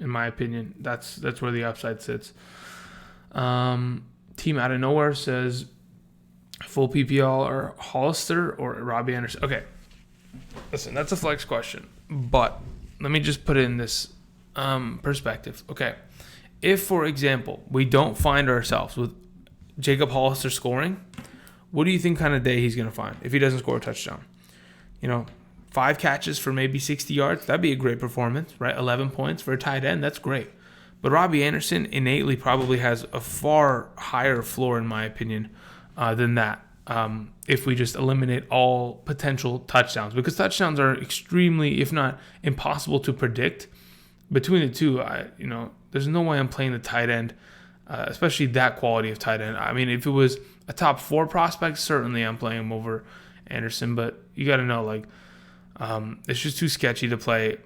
in my opinion. That's where the upside sits. Team Out of Nowhere says, full PPL or Hollister or Robbie Anderson. Okay. Listen, that's a flex question. But let me just put it in this perspective. Okay. If, for example, we don't find ourselves with Jacob Hollister scoring, what do you think kind of day he's going to find if he doesn't score a touchdown? 5 catches for maybe 60 yards. That'd be a great performance, right? 11 points for a tight end. That's great. But Robbie Anderson innately probably has a far higher floor, in my opinion, than that. If we just eliminate all potential touchdowns, because touchdowns are extremely, if not impossible, to predict. Between the two, there's no way I'm playing the tight end, especially that quality of tight end. If it was a top 4 prospect, certainly I'm playing him over Anderson. But you got to know, It's just too sketchy to play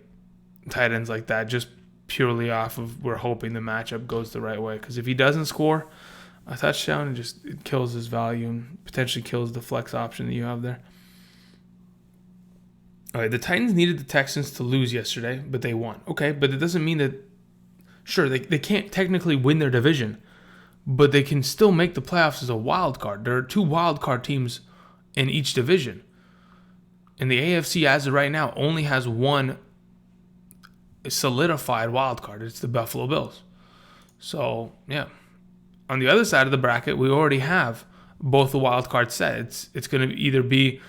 tight ends like that, just purely off of we're hoping the matchup goes the right way. Because if he doesn't score a touchdown, it kills his value and potentially kills the flex option that you have there. All right, the Titans needed the Texans to lose yesterday, but they won. Okay, but it doesn't mean that, sure, they can't technically win their division, but they can still make the playoffs as a wild card. There are 2 wild card teams in each division. And the AFC, as of right now, only has one solidified wild card. It's the Buffalo Bills. So, yeah. On the other side of the bracket, we already have both the wild cards set. It's going to either be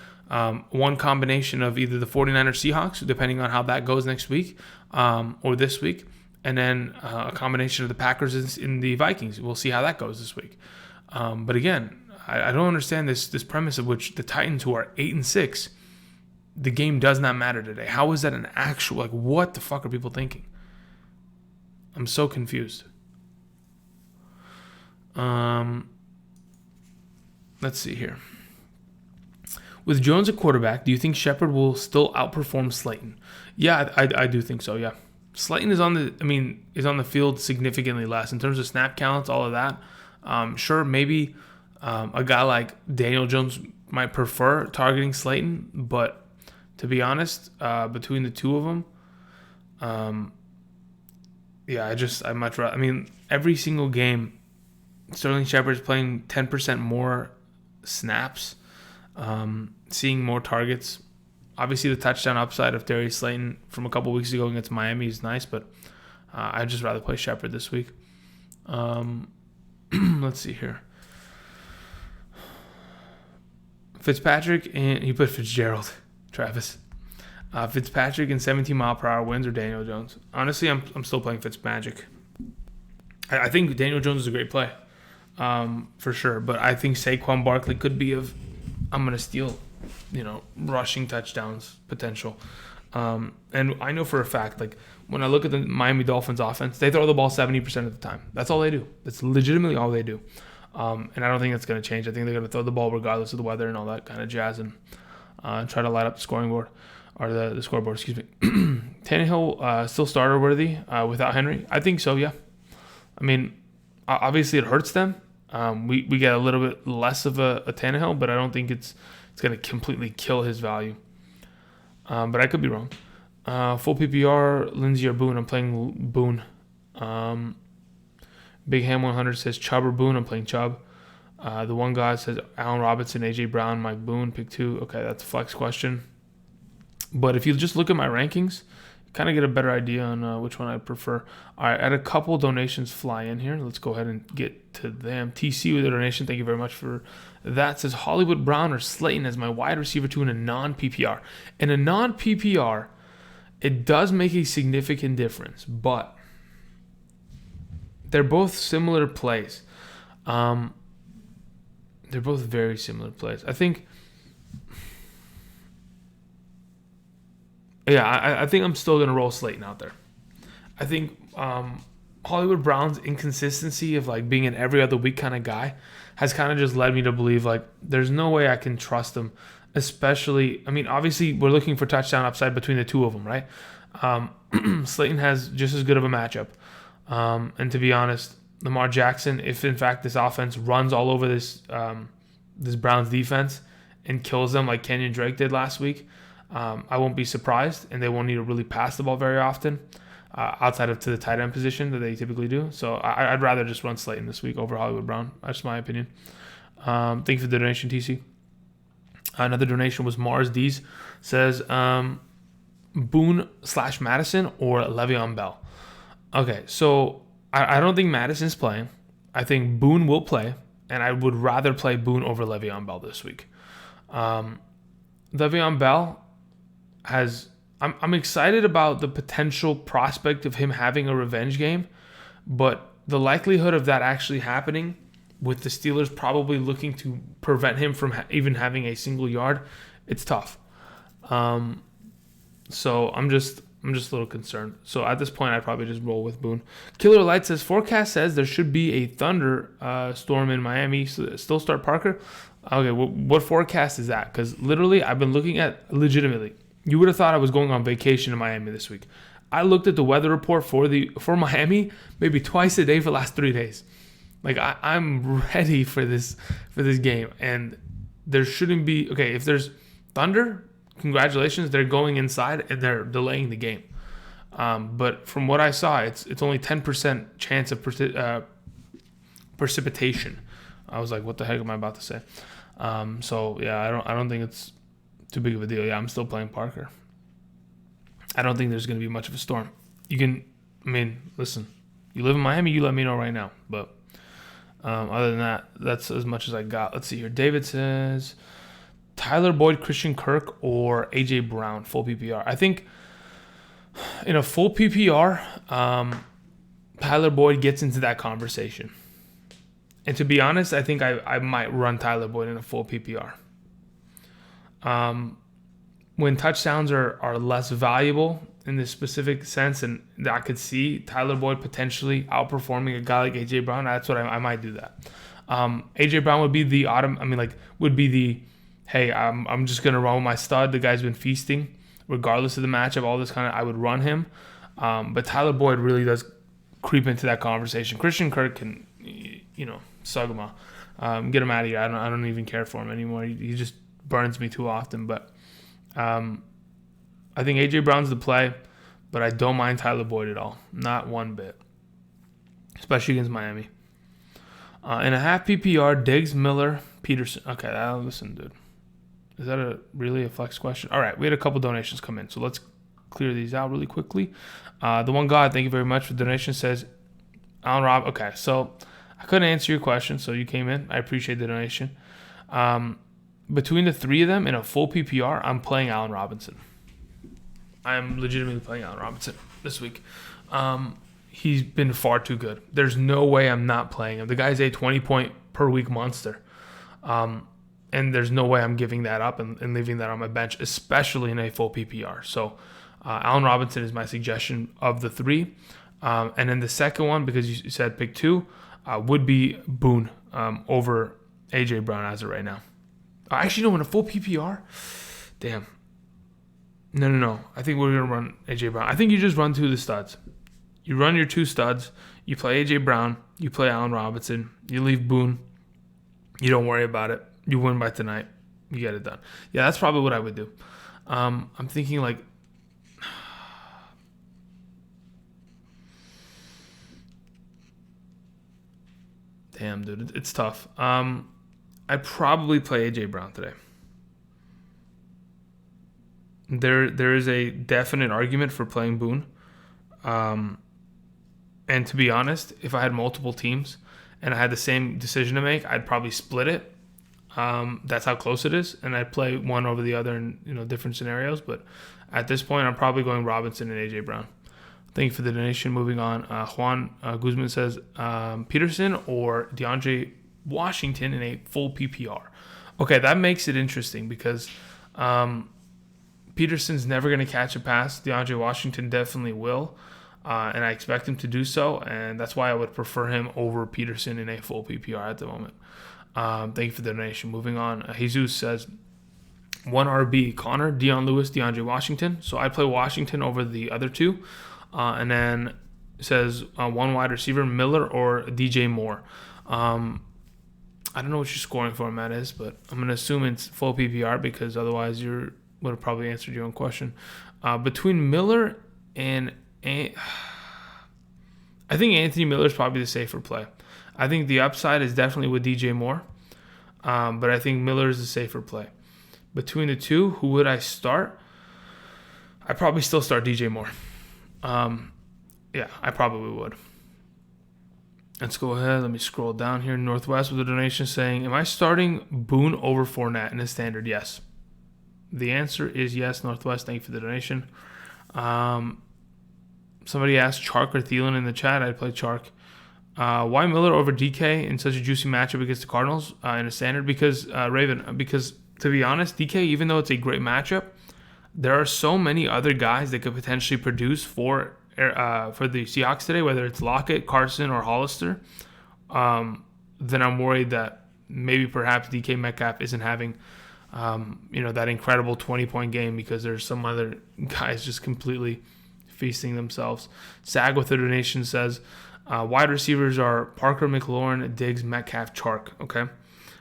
one combination of either the 49ers Seahawks, depending on how that goes next week, or this week, and then a combination of the Packers in the Vikings. We'll see how that goes this week. But again, I don't understand this premise of which the Titans, who are 8-6, the game does not matter today. How is that an actual, like, what the fuck are people thinking? I'm so confused. Let's see here. With Jones at quarterback, do you think Shepard will still outperform Slayton? Yeah, I do think so, yeah. Slayton is on the field significantly less in terms of snap counts, all of that. Sure, maybe a guy like Daniel Jones might prefer targeting Slayton, but to be honest, between the two of them, I much rather. I mean, every single game, Sterling Shepard's playing 10% more snaps, seeing more targets. Obviously, the touchdown upside of Darius Slayton from a couple weeks ago against Miami is nice, but I'd just rather play Shepard this week. Let's see here. Fitzpatrick, and he put Fitzgerald. Travis. Fitzpatrick in 17-mile-per-hour winds or Daniel Jones? Honestly, I'm still playing Fitzmagic. I think Daniel Jones is a great play, for sure. But I think Saquon Barkley could be I'm going to steal, rushing touchdowns potential. And I know for a fact, like, when I look at the Miami Dolphins offense, they throw the ball 70% of the time. That's all they do. That's legitimately all they do. And I don't think that's going to change. I think they're going to throw the ball regardless of the weather and all that kind of jazz, and try to light up the scoring board, or the scoreboard, excuse me. Tannehill still starter worthy without Henry? I think so, yeah. I mean, obviously it hurts them. We get a little bit less of a Tannehill, but I don't think it's going to completely kill his value. But I could be wrong. Full PPR, Lindsey or Boone? I'm playing Boone. Big Ham 100 says Chubb or Boone? I'm playing Chubb. The one guy says Allen Robinson, AJ Brown, Mike Boone, pick 2. Okay, that's a flex question. But if you just look at my rankings, you kind of get a better idea on which one I prefer. All right, I had a couple donations fly in here. Let's go ahead and get to them. TC with a donation. Thank you very much for that. Says Hollywood Brown or Slayton as my wide receiver 2 in a non-PPR. In a non-PPR, it does make a significant difference, but they're both similar plays. They're both very similar plays. I think, I think I'm still going to roll Slayton out there. I think Hollywood Brown's inconsistency of like being an every other week kind of guy has kind of just led me to believe like there's no way I can trust him. Especially, I mean, obviously we're looking for touchdown upside between the two of them, right? Slayton has just as good of a matchup. And to be honest, Lamar Jackson, if in fact this offense runs all over this Browns defense and kills them like Kenyon Drake did last week, I won't be surprised, and they won't need to really pass the ball very often outside of to the tight end position that they typically do. So I'd rather just run Slayton this week over Hollywood Brown. That's my opinion. Thank you for the donation, TC. Another donation was Mars D's. Says Boone/Madison or Le'Veon Bell. Okay, so I don't think Madison's playing. I think Boone will play, and I would rather play Boone over Le'Veon Bell this week. Le'Veon Bell has... I'm excited about the potential prospect of him having a revenge game, but the likelihood of that actually happening with the Steelers probably looking to prevent him from even having a single yard, it's tough. So I'm just a little concerned. So at this point, I'd probably just roll with Boone. Killer Light says, forecast says there should be a thunder storm in Miami. So still start Parker? Okay, what forecast is that? Because literally, I've been looking at, legitimately, You would have thought I was going on vacation in Miami this week. I looked at the weather report for Miami maybe twice a day for the last 3 days. Like I'm ready for this game, and there shouldn't be if there's thunder, congratulations, they're going inside and they're delaying the game. But from what I saw, it's only 10% chance of precipitation. I was like, what the heck am I about to say? So yeah, I don't think it's too big of a deal. Yeah, I'm still playing Parker. I don't think there's going to be much of a storm. Listen, you live in Miami, you let me know right now. But other than that, that's as much as I got. Let's see here. David says, Tyler Boyd, Christian Kirk, or A.J. Brown, full PPR. I think in a full PPR, Tyler Boyd gets into that conversation. And to be honest, I think I might run Tyler Boyd in a full PPR. When touchdowns are less valuable in this specific sense, and I could see Tyler Boyd potentially outperforming a guy like A.J. Brown, that's what I might do that. A.J. Brown would be the hey, I'm just going to run with my stud. The guy's been feasting regardless of the matchup, all this kind of, I would run him. But Tyler Boyd really does creep into that conversation. Christian Kirk can, sug him off. Get him out of here. I don't even care for him anymore. He just burns me too often. But I think A.J. Brown's the play, but I don't mind Tyler Boyd at all. Not one bit. Especially against Miami. In a half PPR, Diggs, Miller, Peterson. Okay, listen, dude. Is that really a flex question? All right, we had a couple donations come in, so let's clear these out really quickly. The one guy, thank you very much for the donation, says, Allen Rob. Okay, so I couldn't answer your question, so you came in. I appreciate the donation. Between the three of them in a full PPR, I'm playing Allen Robinson. I am legitimately playing Allen Robinson this week. He's been far too good. There's no way I'm not playing him. The guy's a 20-point-per-week monster. And there's no way I'm giving that up and leaving that on my bench, especially in a full PPR. So Allen Robinson is my suggestion of the three. And then the second one, because you said pick two, would be Boone over A.J. Brown as of right now. Actually, no, in a full PPR? Damn. No. I think we're going to run A.J. Brown. I think you just run two of the studs. You run your two studs. You play A.J. Brown. You play Allen Robinson. You leave Boone. You don't worry about it. You win by tonight. You get it done. Yeah, that's probably what I would do. I'm thinking like... Damn, dude. It's tough. I'd probably play A.J. Brown today. There is a definite argument for playing Boone. And to be honest, if I had multiple teams and I had the same decision to make, I'd probably split it. That's how close it is, and I'd play one over the other in different scenarios. But at this point, I'm probably going Robinson and A.J. Brown. Thank you for the donation. Moving on, Juan Guzman says Peterson or DeAndre Washington in a full PPR. Okay, that makes it interesting because Peterson's never going to catch a pass. DeAndre Washington definitely will, and I expect him to do so, and that's why I would prefer him over Peterson in a full PPR at the moment. Thank you for the donation. Moving on, Jesus says 1 RB, Connor, Dion Lewis, DeAndre Washington. So I'd play Washington over the other two. And then says 1 wide receiver, Miller or DJ Moore. I don't know what your scoring format is, but I'm going to assume it's full PPR because otherwise you would have probably answered your own question. Between Miller and I think Anthony Miller is probably the safer play. I think the upside is definitely with DJ Moore, but I think Miller is the safer play. Between the two, who would I start? I'd probably still start DJ Moore. Yeah, I probably would. Let's go ahead. Let me scroll down here. Northwest with a donation saying, am I starting Boone over Fournette in a standard? Yes. The answer is yes, Northwest. Thank you for the donation. Somebody asked Chark or Thielen in the chat. I'd play Chark. Why Miller over DK in such a juicy matchup against the Cardinals in a standard? Because to be honest, DK, even though it's a great matchup, there are so many other guys that could potentially produce for the Seahawks today, whether it's Lockett, Carson, or Hollister. Then I'm worried that maybe perhaps DK Metcalf isn't having that incredible 20-point game because there's some other guys just completely feasting themselves. Sag with the donation says, wide receivers are Parker, McLaurin, Diggs, Metcalf, Chark. Okay.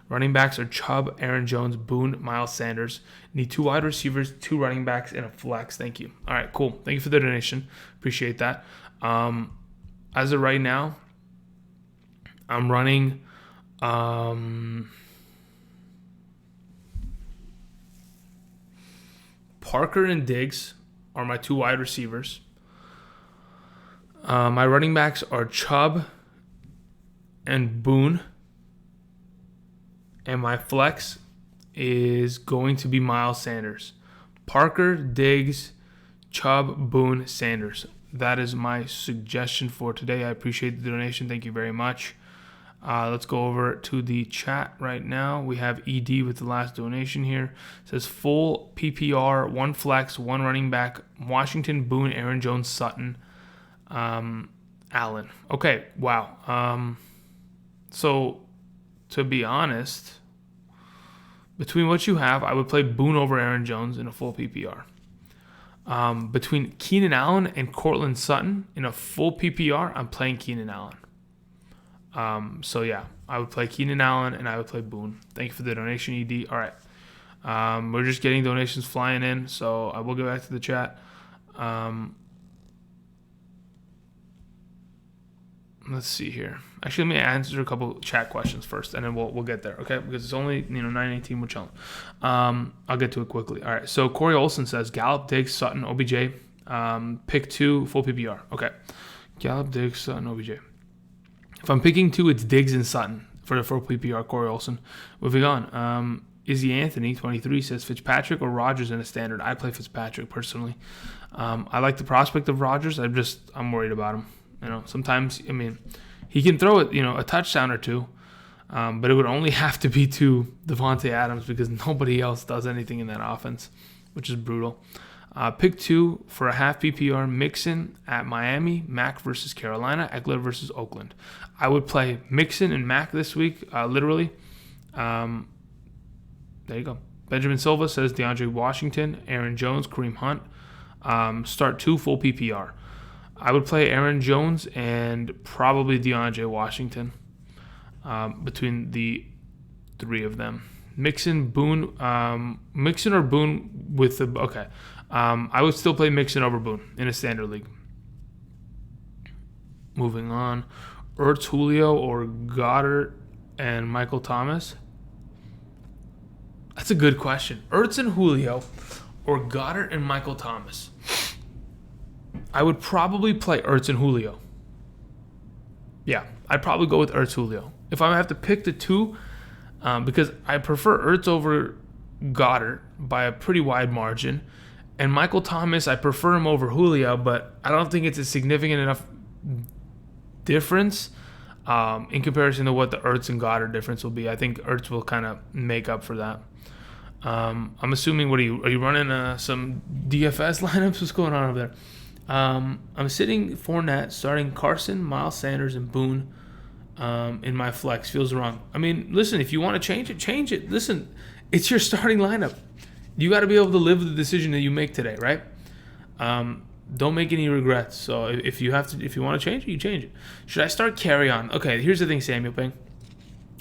Running backs are Chubb, Aaron Jones, Boone, Miles Sanders. Need 2 wide receivers, 2 running backs, and a flex. Thank you. All right, cool. Thank you for the donation. Appreciate that. As of right now, I'm running Parker and Diggs are my 2 wide receivers. My running backs are Chubb and Boone. And my flex is going to be Miles Sanders. Parker, Diggs, Chubb, Boone, Sanders. That is my suggestion for today. I appreciate the donation. Thank you very much. Let's go over to the chat right now. We have ED with the last donation here. It says full PPR, 1 flex, 1 running back, Washington, Boone, Aaron Jones, Sutton, Allen. Okay, wow. So, to be honest, between what you have, I would play Boone over Aaron Jones in a full PPR. Between Keenan Allen and Cortland Sutton in a full PPR, I'm playing Keenan Allen. So yeah, I would play Keenan Allen and I would play Boone. Thank you for the donation, ED. All right. We're just getting donations flying in, so I will get back to the chat. Let's see here. Actually, let me answer a couple chat questions first, and then we'll get there, okay? Because it's only 9:18. We're chilling. I'll get to it quickly. All right. So Corey Olson says Gallup, Diggs, Sutton, OBJ, pick 2, full PPR. Okay. Gallup, Diggs, Sutton, OBJ. If I'm picking 2, it's Diggs and Sutton for the full PPR. Corey Olson. Moving on. Izzy Anthony 23 says Fitzpatrick or Rodgers in a standard. I play Fitzpatrick personally. I like the prospect of Rodgers. I'm worried about him. Sometimes, he can throw it, a touchdown or 2, but it would only have to be to Devontae Adams because nobody else does anything in that offense, which is brutal. Pick 2 for a half PPR, Mixon at Miami, Mack versus Carolina, Eckler versus Oakland. I would play Mixon and Mack this week, literally. There you go. Benjamin Silva says DeAndre Washington, Aaron Jones, Kareem Hunt. Start 2, full PPR. I would play Aaron Jones and probably DeAndre Washington between the 3 of them. Mixon, Boone, Mixon or Boone with the okay. I would still play Mixon over Boone in a standard league. Moving on, Ertz, Julio, or Goddard and Michael Thomas. That's a good question. Ertz and Julio, or Goddard and Michael Thomas. I would probably play Ertz and Julio. Yeah, I'd probably go with Ertz, Julio. If I have to pick the 2, because I prefer Ertz over Goddard by a pretty wide margin. And Michael Thomas, I prefer him over Julio, but I don't think it's a significant enough difference in comparison to what the Ertz and Goddard difference will be. I think Ertz will kind of make up for that. I'm assuming, are you running some DFS lineups? What's going on over there? I'm sitting Fournette, starting Carson, Miles Sanders, and Boone in my flex. Feels wrong. Listen, if you want to change it, change it. Listen, it's your starting lineup. You got to be able to live with the decision that you make today, right? Don't make any regrets. So if you want to change it, you change it. Should I start Kerryon? Okay, here's the thing, Samuel Ping.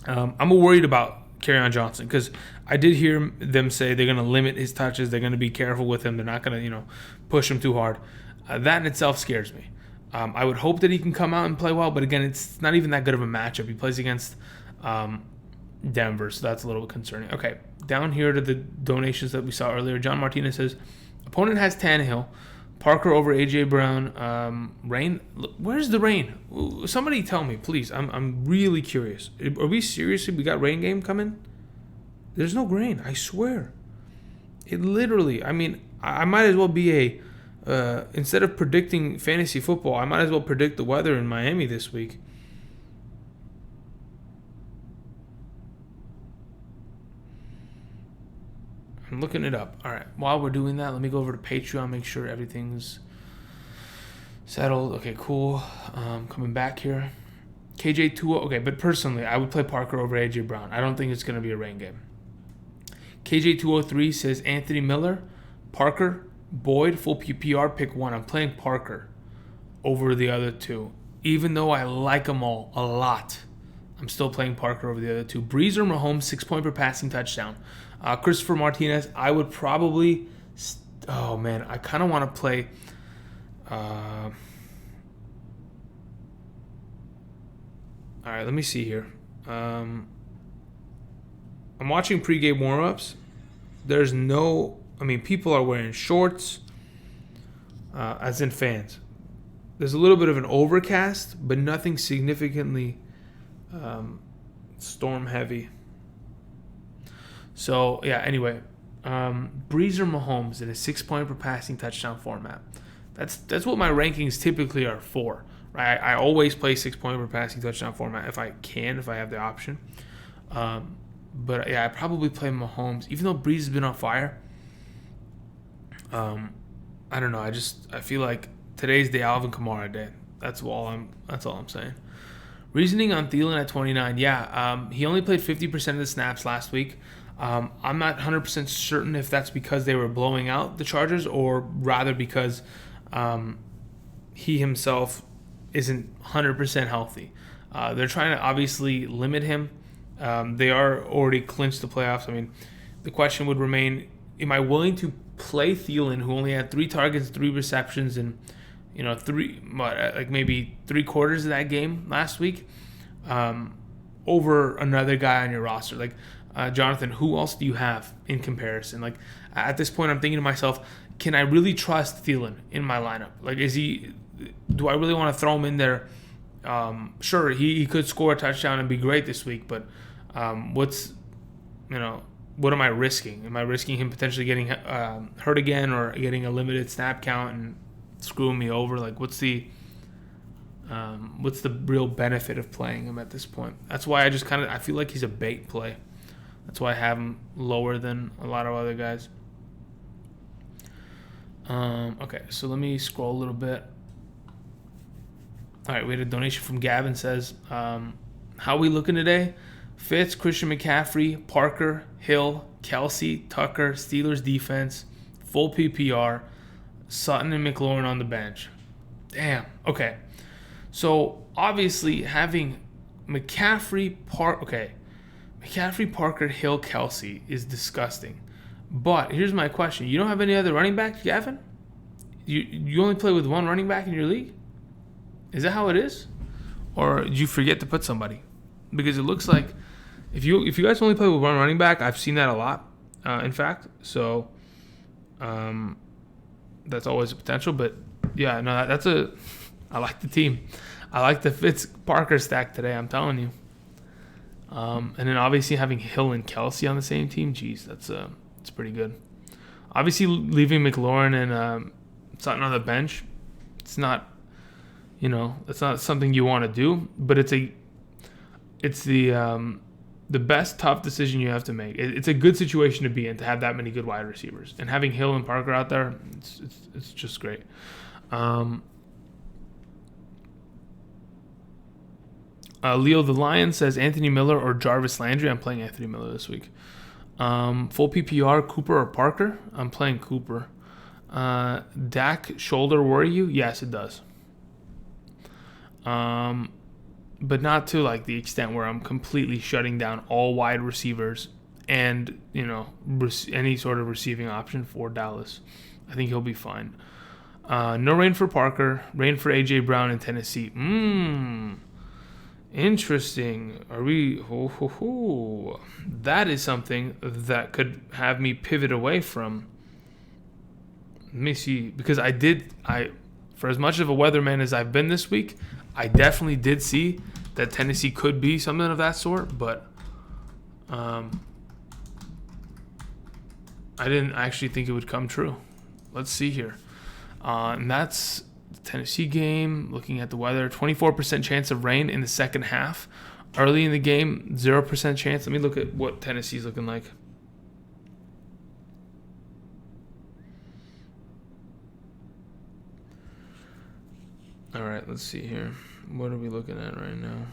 I'm worried about Kerryon Johnson because I did hear them say they're going to limit his touches. They're going to be careful with him. They're not going to, push him too hard. That in itself scares me. I would hope that he can come out and play well, but again, it's not even that good of a matchup. He plays against Denver, so that's a little bit concerning. Okay, down here to the donations that we saw earlier. John Martinez says, opponent has Tannehill, Parker over A.J. Brown, Rain. Where's the rain? Somebody tell me, please. I'm really curious. Are we seriously? We got rain game coming? There's no rain, I swear. It literally, I might as well be instead of predicting fantasy football, I might as well predict the weather in Miami this week. I'm looking it up. All right. While we're doing that, let me go over to Patreon, make sure everything's settled. Okay, cool. Coming back here. KJ Tua. Okay, but personally, I would play Parker over AJ Brown. I don't think it's going to be a rain game. KJ203 says Anthony Miller, Parker, Boyd, full PPR, pick one. I'm playing Parker over the other two. Even though I like them all a lot, I'm still playing Parker over the other two. Breeze or Mahomes, 6 point per passing touchdown. Christopher Martinez, I would probably... oh, man, I kind of want to play... all right, let me see here. I'm watching pregame warm-ups. There's no... I mean, people are wearing shorts, as in fans. There's a little bit of an overcast, but nothing significantly storm heavy. So, yeah, anyway. Breeze or Mahomes in a 6 point per passing touchdown format. That's what my rankings typically are for. Right? I always play 6 point per passing touchdown format if I have the option. But yeah, I probably play Mahomes, even though Breeze has been on fire. I don't know. I feel like today's the Alvin Kamara day. That's all I'm saying. Reasoning on Thielen at 29. Yeah, he only played 50% of the snaps last week. I'm not 100% certain if that's because they were blowing out the Chargers or rather because he himself isn't 100% healthy. They're trying to obviously limit him. They are already clinched the playoffs. I mean, the question would remain, am I willing to play Thielen, who only had 3 targets, 3 receptions, and maybe 3/4 of that game last week, over another guy on your roster? Like, Jonathan, who else do you have in comparison? Like, at this point, I'm thinking to myself, can I really trust Thielen in my lineup? Like, do I really want to throw him in there? Sure, he could score a touchdown and be great this week, but what am I risking? Am I risking him potentially getting hurt again or getting a limited snap count and screwing me over? Like, what's the real benefit of playing him at this point? That's why I feel like he's a bait play. That's why I have him lower than a lot of other guys. Okay, so let me scroll a little bit. All right, we had a donation from Gavin. Says, how are we looking today? Fitz, Christian McCaffrey, Parker, Hill, Kelsey, Tucker, Steelers defense, full PPR, Sutton and McLaurin on the bench. Damn. Okay. So, obviously, having McCaffrey, Parker, Hill, Kelsey is disgusting. But here's my question. You don't have any other running backs, Gavin? You only play with one running back in your league? Is that how it is? Or did you forget to put somebody? Because it looks like if you guys only play with one running back, I've seen that a lot, in fact. So that's always a potential. But yeah, no, I like the team. I like the Fitz Parker stack today, I'm telling you. And then obviously having Hill and Kelsey on the same team, geez, that's pretty good. Obviously leaving McLaurin and Sutton on the bench, it's not something you want to do, but it's the best tough decision you have to make. It's a good situation to be in to have that many good wide receivers, and having Hill and Parker out there, it's just great. Leo the Lion says Anthony Miller or Jarvis Landry. I'm playing Anthony Miller this week. Full PPR, Cooper or Parker. I'm playing Cooper. Dak shoulder worry you? Yes, it does. But not to like the extent where I'm completely shutting down all wide receivers and any sort of receiving option for Dallas. I think he'll be fine. No rain for Parker. Rain for AJ Brown in Tennessee. Interesting. Are we? That is something that could have me pivot away from. Let me see, because for as much of a weatherman as I've been this week, I definitely did see that Tennessee could be something of that sort, but I didn't actually think it would come true. Let's see here. And that's the Tennessee game. Looking at the weather, 24% chance of rain in the second half. Early in the game, 0% chance. Let me look at what Tennessee's looking like. All right, let's see here. What are we looking at right now?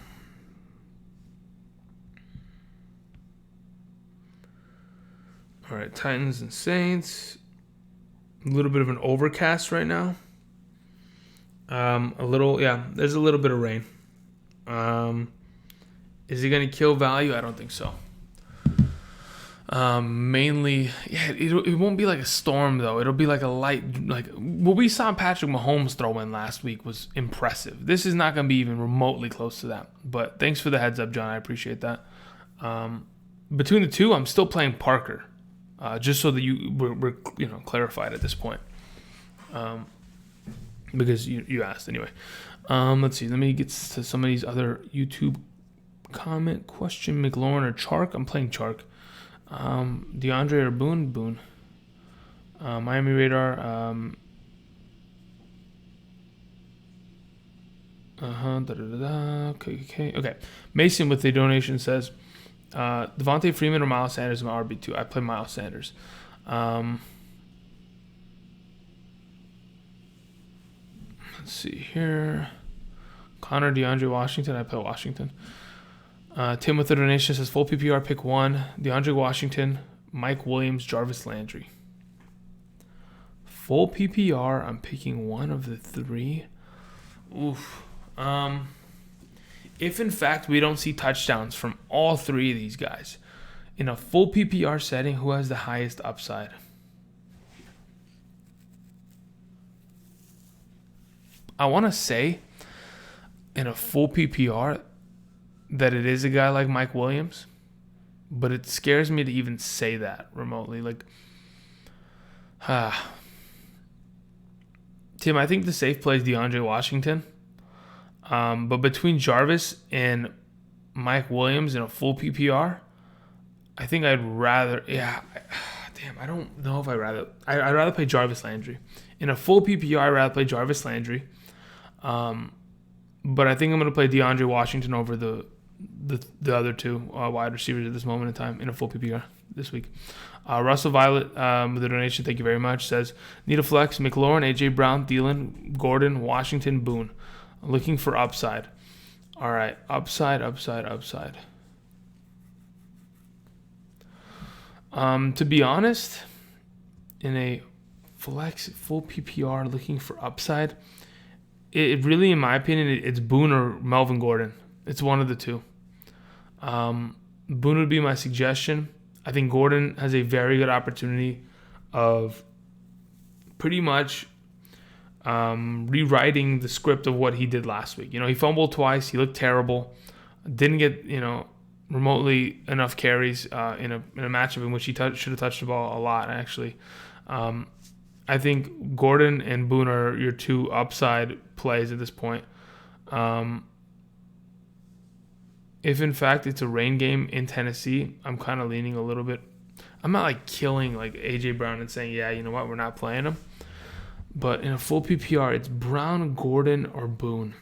All right, Titans and Saints. A little bit of an overcast right now. There's a little bit of rain. Is it going to kill value? I don't think so. Mainly, it won't be like a storm though. It'll be like a light, like what we saw Patrick Mahomes throw in last week was impressive. This is not going to be even remotely close to that. But thanks for the heads up, John. I appreciate that. Between the two, I'm still playing Parker, just so that we're clarified at this point. Because you asked anyway. Let's see. Let me get to some of these other YouTube comment question. McLaurin or Chark? I'm playing Chark. DeAndre or Boone? Miami Radar. Okay. Mason with the donation says, Devontae Freeman or Miles Sanders in my RB2. I play Miles Sanders. Let's see here. Connor, DeAndre, Washington. I play Washington. Tim with the donation says full PPR pick 1. DeAndre Washington, Mike Williams, Jarvis Landry. Full PPR, I'm picking one of the 3. Oof. If in fact we don't see touchdowns from all 3 of these guys, in a full PPR setting, who has the highest upside? I want to say in a full PPR that it is a guy like Mike Williams, but it scares me to even say that remotely. Tim, I think the safe play is DeAndre Washington. But between Jarvis and Mike Williams in a full PPR, I think I'd rather... I don't know if I'd rather play Jarvis Landry. In a full PPR, I'd rather play Jarvis Landry. But I think I'm going to play DeAndre Washington over the other 2 wide receivers at this moment in time in a full PPR this week. Russell Violet with a donation, thank you very much, says, need a flex, McLaurin, A.J. Brown, Thielen, Gordon, Washington, Boone. Looking for upside. All right, upside. To be honest, in a flex full PPR looking for upside, it really, in my opinion, it's Boone or Melvin Gordon. It's one of the 2. Boone would be my suggestion. I think Gordon has a very good opportunity of pretty much rewriting the script of what he did last week. He fumbled twice. He looked terrible. Didn't get, remotely enough carries in a matchup in which he should have touched the ball a lot, actually. I think Gordon and Boone are your 2 upside plays at this point. If in fact it's a rain game in Tennessee, I'm kind of leaning a little bit. I'm not killing A.J. Brown and saying, yeah, you know what, we're not playing him. But in a full PPR, it's Brown, Gordon, or Boone.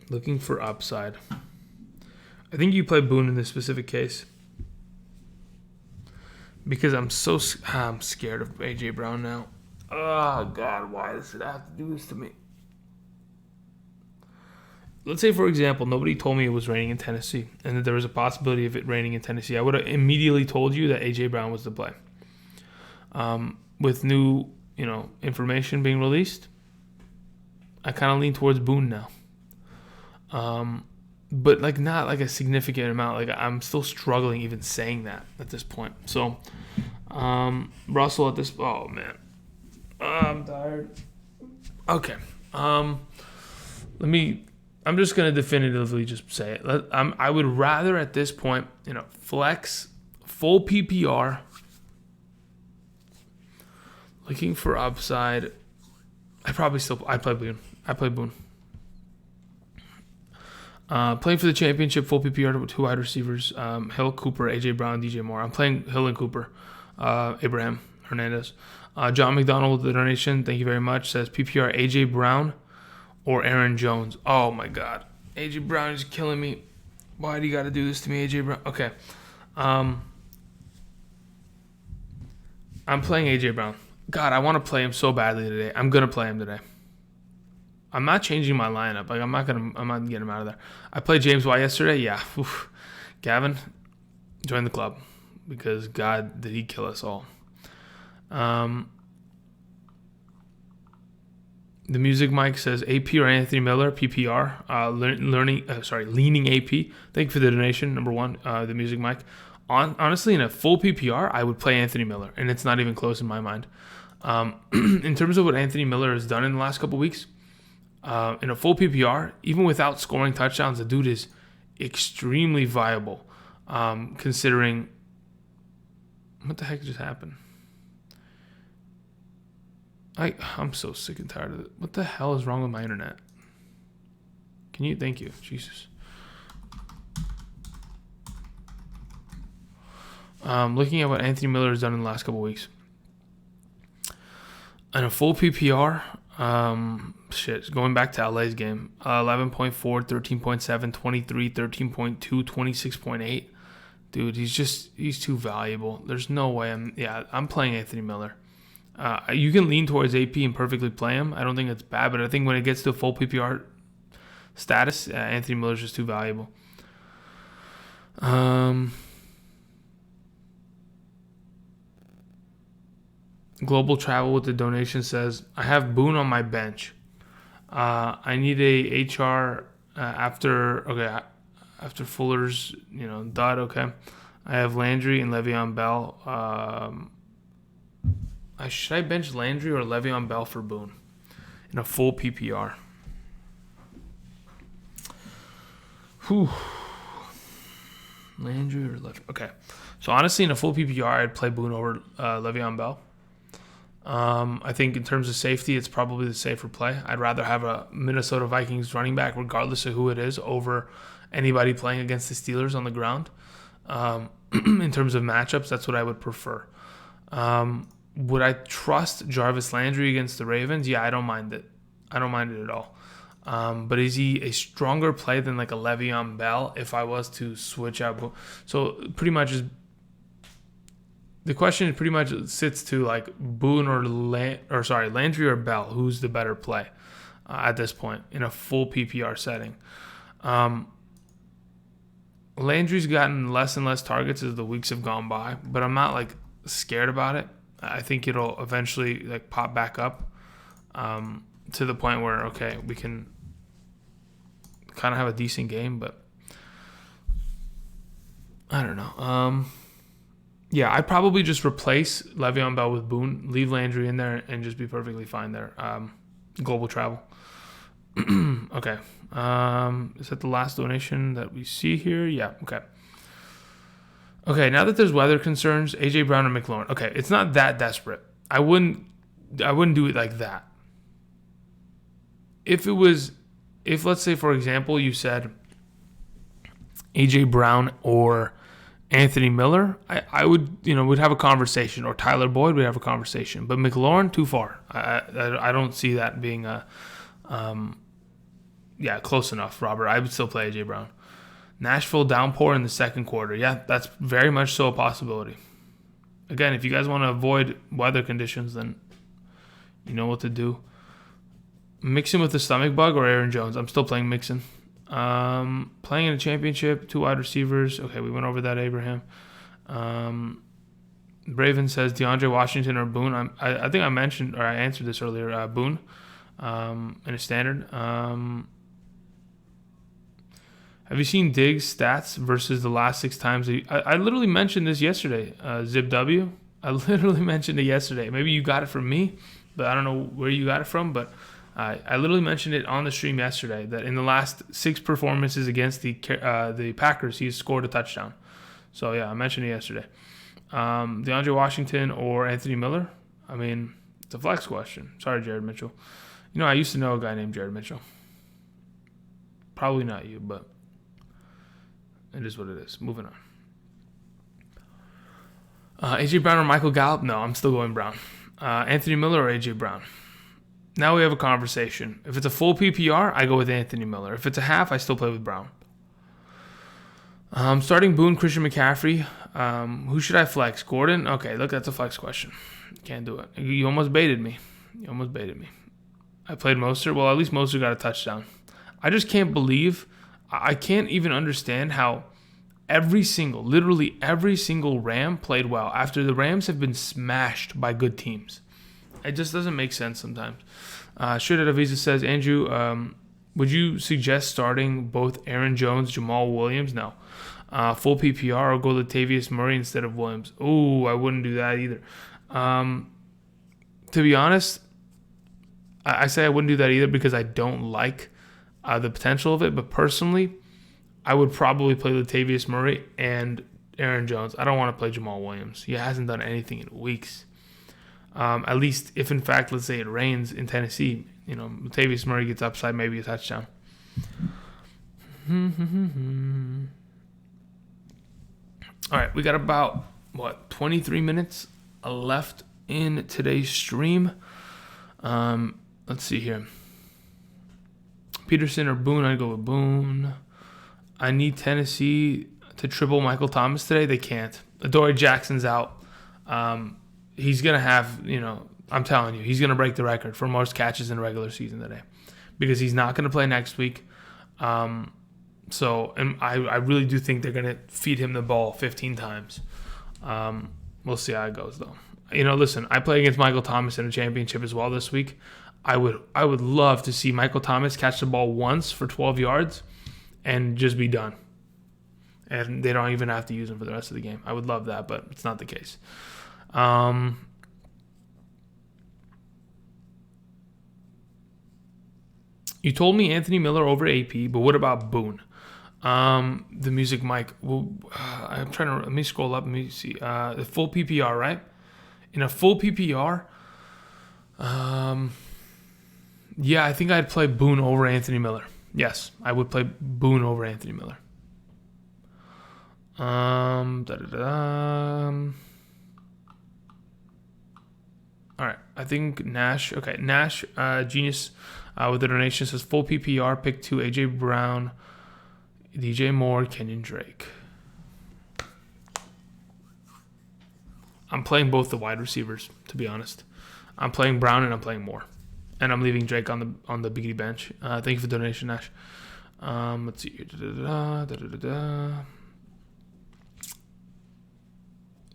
Looking for upside. I think you play Boone in this specific case. Because I'm scared of A.J. Brown now. Oh, God, why does it have to do this to me? Let's say, for example, nobody told me it was raining in Tennessee and that there was a possibility of it raining in Tennessee. I would have immediately told you that A.J. Brown was the play. With new, information being released, I kind of lean towards Boone now. But not a significant amount. I'm still struggling even saying that at this point. So, Russell at this... Oh, man. I'm tired. Okay. I'm just going to definitively just say it. I would rather at this point, flex, full PPR, looking for upside. I play Boone. Playing for the championship, full PPR with 2 wide receivers, Hill, Cooper, A.J. Brown, DJ Moore. I'm playing Hill and Cooper, Abraham Hernandez. John McDonald with the donation, thank you very much, says PPR A.J. Brown or Aaron Jones. Oh, my God. A.J. Brown is killing me. Why do you got to do this to me, A.J. Brown? Okay. I'm playing A.J. Brown. God, I want to play him so badly today. I'm going to play him today. I'm not changing my lineup. I'm not getting him out of there. I played James White yesterday. Yeah. Oof. Gavin, join the club. because God, did he kill us all. The music mic says AP or Anthony Miller, PPR, leaning AP. Thank you for the donation, number one, the music mic. Honestly, in a full PPR, I would play Anthony Miller, and it's not even close in my mind. In terms of what Anthony Miller has done in the last couple weeks, in a full PPR, even without scoring touchdowns, the dude is extremely viable, considering... What the heck just happened? I'm so sick and tired of it. What the hell is wrong with my internet? Thank you, Jesus. Looking at what Anthony Miller has done in the last couple weeks. In a full PPR, going back to LA's game, 11.4, 13.7, 23, 13.2, 26.8. Dude, he's too valuable. There's no way I'm playing Anthony Miller. You can lean towards AP and perfectly play him. I don't think it's bad, but I think when it gets to full PPR status, Anthony Miller's just too valuable. Global Travel with the donation says, I have Boone on my bench. I need a HR after Fuller's, dud. Okay. I have Landry and Le'Veon Bell. Should I bench Landry or Le'Veon Bell for Boone in a full PPR? Landry or Le'Veon? Okay. So honestly, in a full PPR, I'd play Boone over Le'Veon Bell. I think in terms of safety, it's probably the safer play. I'd rather have a Minnesota Vikings running back, regardless of who it is, over anybody playing against the Steelers on the ground. In terms of matchups, that's what I would prefer. Would I trust Jarvis Landry against the Ravens? Yeah, I don't mind it. I don't mind it at all. But is he a stronger play than like a Le'Veon Bell if I was to switch out? So pretty much the question pretty much sits to like Boone Landry or Bell. Who's the better play at this point in a full PPR setting? Landry's gotten less and less targets as the weeks have gone by, but I'm not like scared about it. I think it'll eventually like pop back up to the point where, okay, we can kind of have a decent game, but I don't know. Yeah, I'd probably just replace Le'Veon Bell with Boone, leave Landry in there, and just be perfectly fine there. Global Travel. Okay. Is that the last donation that we see here? Yeah, okay. Okay, now that there's weather concerns, A.J. Brown or McLaurin. Okay, it's not that desperate. I wouldn't do it like that. If let's say, for example, you said A.J. Brown or Anthony Miller, I would, we'd have a conversation, or Tyler Boyd, we'd have a conversation. But McLaurin, too far. I don't see that being close enough, Robert. I would still play A.J. Brown. Nashville downpour in the second quarter. Yeah, that's very much so a possibility. Again, if you guys want to avoid weather conditions, then you know what to do. Mixon with the stomach bug or Aaron Jones? I'm still playing Mixon. Playing in a championship, 2 wide receivers. Okay, we went over that, Abraham. Braven says DeAndre Washington or Boone. I think I mentioned, or I answered this earlier, Boone in a standard. Have you seen Diggs' stats versus the last 6 times? I literally mentioned this yesterday, Zip W. I literally mentioned it yesterday. Maybe you got it from me, but I don't know where you got it from. But I literally mentioned it on the stream yesterday that in the last 6 performances against the Packers, he's scored a touchdown. So, yeah, I mentioned it yesterday. DeAndre Washington or Anthony Miller? I mean, it's a flex question. Sorry, Jared Mitchell. I used to know a guy named Jared Mitchell. Probably not you, but it is what it is. Moving on. A.J. Brown or Michael Gallup? No, I'm still going Brown. Anthony Miller or A.J. Brown? Now we have a conversation. If it's a full PPR, I go with Anthony Miller. If it's a half, I still play with Brown. Starting Boone, Christian McCaffrey. Who should I flex? Gordon? Okay, look, that's a flex question. Can't do it. You almost baited me. I played Mostert. Well, at least Mostert got a touchdown. I just can't believe... I can't even understand how literally every single Ram played well after the Rams have been smashed by good teams. It just doesn't make sense sometimes. Shredded Avisa says, Andrew, would you suggest starting both Aaron Jones, Jamal Williams? No. Full PPR or go Latavius Murray instead of Williams? Ooh, I wouldn't do that either. To be honest, I say I wouldn't do that either because I don't like the potential of it. But personally, I would probably play Latavius Murray and Aaron Jones. I don't want to play Jamal Williams. He hasn't done anything in weeks. At least if, in fact, let's say it rains in Tennessee, Latavius Murray gets upside, maybe a touchdown. All right, we got about, 23 minutes left in today's stream. Let's see here. Peterson or Boone? I'd go with Boone. I need Tennessee to triple Michael Thomas today. They can't. Adoree Jackson's out. He's going to have, I'm telling you, he's going to break the record for most catches in the regular season today because he's not going to play next week. And I really do think they're going to feed him the ball 15 times. We'll see how it goes, though. Listen, I play against Michael Thomas in a championship as well this week. I would love to see Michael Thomas catch the ball once for 12 yards and just be done. And they don't even have to use him for the rest of the game. I would love that, but it's not the case. You told me Anthony Miller over AP, but what about Boone? The music mic. Well, I'm trying to. Let me scroll up. Let me see. The full PPR, right? In a full PPR, yeah, I think I'd play Boone over Anthony Miller. Yes, I would play Boone over Anthony Miller. All right, I think Nash. Okay, Nash, Genius, with the donation says full PPR, pick 2, AJ Brown, DJ Moore, Kenyon Drake. I'm playing both the wide receivers, to be honest. I'm playing Brown and I'm playing Moore, and I'm leaving Drake on the biggity bench. Thank you for the donation, Nash. Let's see here.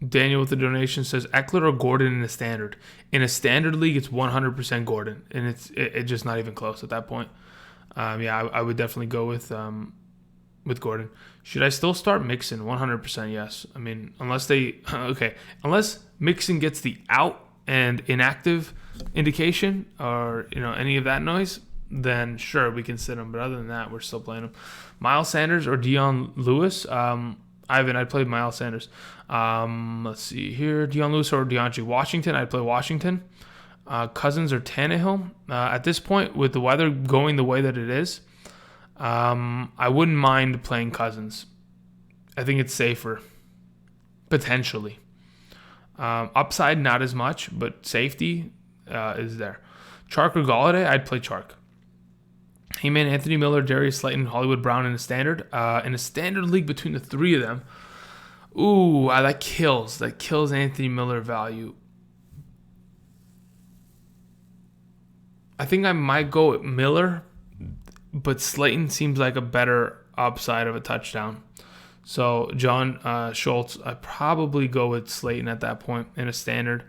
Daniel with the donation says Eckler or Gordon in a standard. In a standard league, it's 100% Gordon, and it's just not even close at that point. I would definitely go with Gordon. Should I still start Mixon? 100% yes. I mean, unless Mixon gets the out and inactive indication or any of that noise, then sure we can sit him. But other than that, we're still playing him. Miles Sanders or Dion Lewis? Ivan, I'd play Miles Sanders. Let's see here. Dion Lewis or DeAndre Washington? I'd play Washington. Cousins or Tannehill? At this point, with the weather going the way that it is, I wouldn't mind playing Cousins. I think it's safer, potentially. Upside, not as much, but safety is there. Chark or Golladay? I'd play Chark. He-Man, Anthony Miller, Darius Slayton, Hollywood Brown in a standard. In a standard league between the three of them, ooh, that kills. That kills Anthony Miller value. I think I might go with Miller, but Slayton seems like a better upside of a touchdown. So John Schultz, I'd probably go with Slayton at that point in a standard.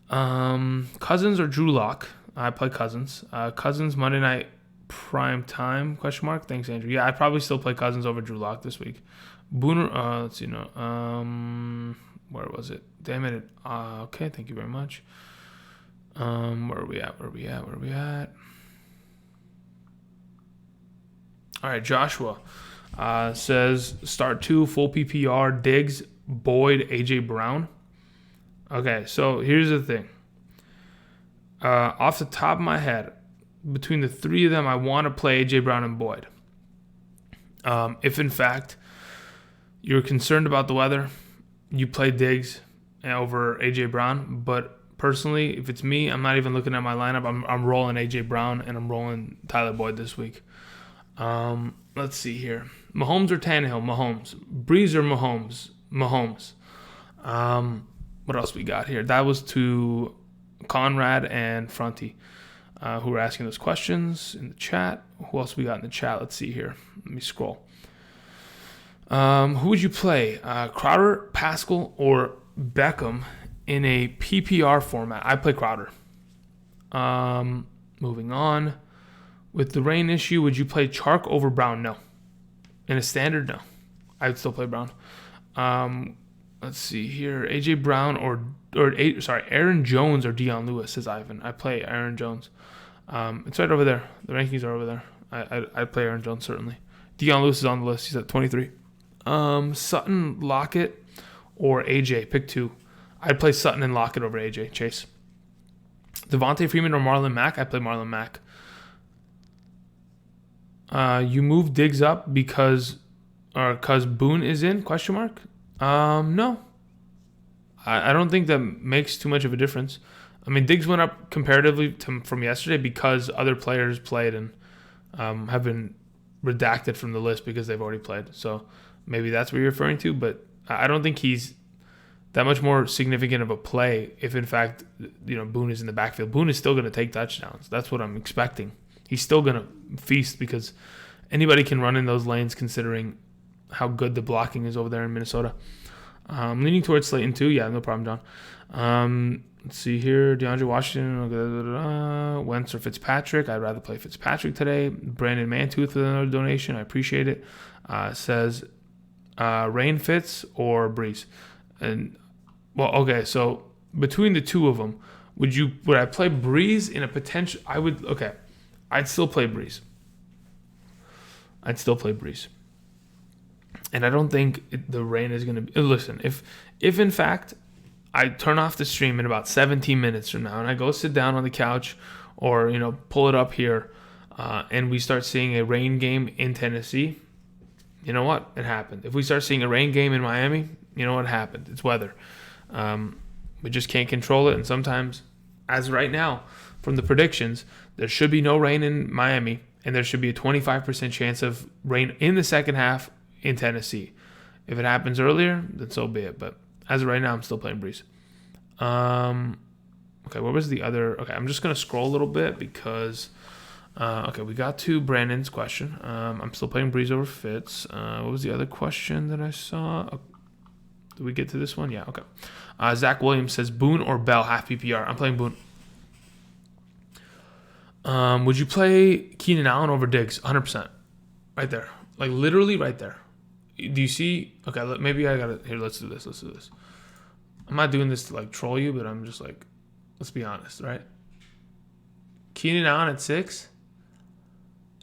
Cousins or Drew Lock? I play Cousins. Cousins Monday night prime time? ? Thanks, Andrew. Yeah, I'd probably still play Cousins over Drew Lock this week. Booner. Let's see. No. Where was it? Damn it. Okay. Thank you very much. Where are we at? All right. Joshua says start 2 full PPR Diggs, Boyd, AJ Brown. Okay. So here's the thing. Off the top of my head, between the three of them, I want to play AJ Brown and Boyd. If in fact you're concerned about the weather, you play Diggs over AJ Brown. But personally, if it's me, I'm not even looking at my lineup. I'm rolling AJ Brown and I'm rolling Tyler Boyd this week. Let's see here. Mahomes or Tannehill? Mahomes. Breeze or Mahomes? Mahomes. What else we got here? That was to Conrad and Fronty, who were asking those questions in the chat. Who else we got in the chat? Let's see here. Let me scroll. Who would you play? Crowder, Pascal, or Beckham in a PPR format? I play Crowder. Moving on. With the rain issue, would you play Chark over Brown? No. In a standard, no. I would still play Brown. Let's see here. AJ Brown Aaron Jones or Dion Lewis, says Ivan. I play Aaron Jones. It's right over there. The rankings are over there. I play Aaron Jones, certainly. Dion Lewis is on the list. He's at 23. Sutton, Lockett, or AJ. Pick two. I'd play Sutton and Lockett over AJ. Chase. Devontae Freeman or Marlon Mack? I play Marlon Mack. You move Diggs up because Boone is in? Question mark. No. I don't think that makes too much of a difference. I mean, Diggs went up comparatively from yesterday because other players played and have been redacted from the list because they've already played. So maybe that's what you're referring to, but I don't think he's that much more significant of a play if, in fact, Boone is in the backfield. Boone is still going to take touchdowns. That's what I'm expecting. He's still going to feast because anybody can run in those lanes considering how good the blocking is over there in Minnesota. Leaning towards Slayton too. Yeah, no problem, John. Let's see here. DeAndre Washington, Wentz or Fitzpatrick. I'd rather play Fitzpatrick today. Brandon Mantooth with another donation. I appreciate it. Says Rain Fitz or Breeze. And okay, so between the two of them, would I play Breeze in a potential? I'd still play Breeze. And I don't think the rain is going to be... Listen, if in fact I turn off the stream in about 17 minutes from now and I go sit down on the couch or, pull it up here and we start seeing a rain game in Tennessee, you know what? It happened. If we start seeing a rain game in Miami, you know what happened? It's weather. We just can't control it. And sometimes, as right now, from the predictions, there should be no rain in Miami and there should be a 25% chance of rain in the second half in Tennessee. If it happens earlier, then so be it. But as of right now, I'm still playing Breeze. Okay, what was the other? Okay, I'm just going to scroll a little bit because, we got to Brandon's question. I'm still playing Breeze over Fitz. What was the other question that I saw? Did we get to this one? Yeah, okay. Zach Williams says Boone or Bell, half PPR. I'm playing Boone. Would you play Keenan Allen over Diggs? 100%. Right there. Like, literally right there. Do you see? Okay, maybe I got to... Here, let's do this. I'm not doing this to, troll you, but I'm just let's be honest, right? Keenan Allen at 6.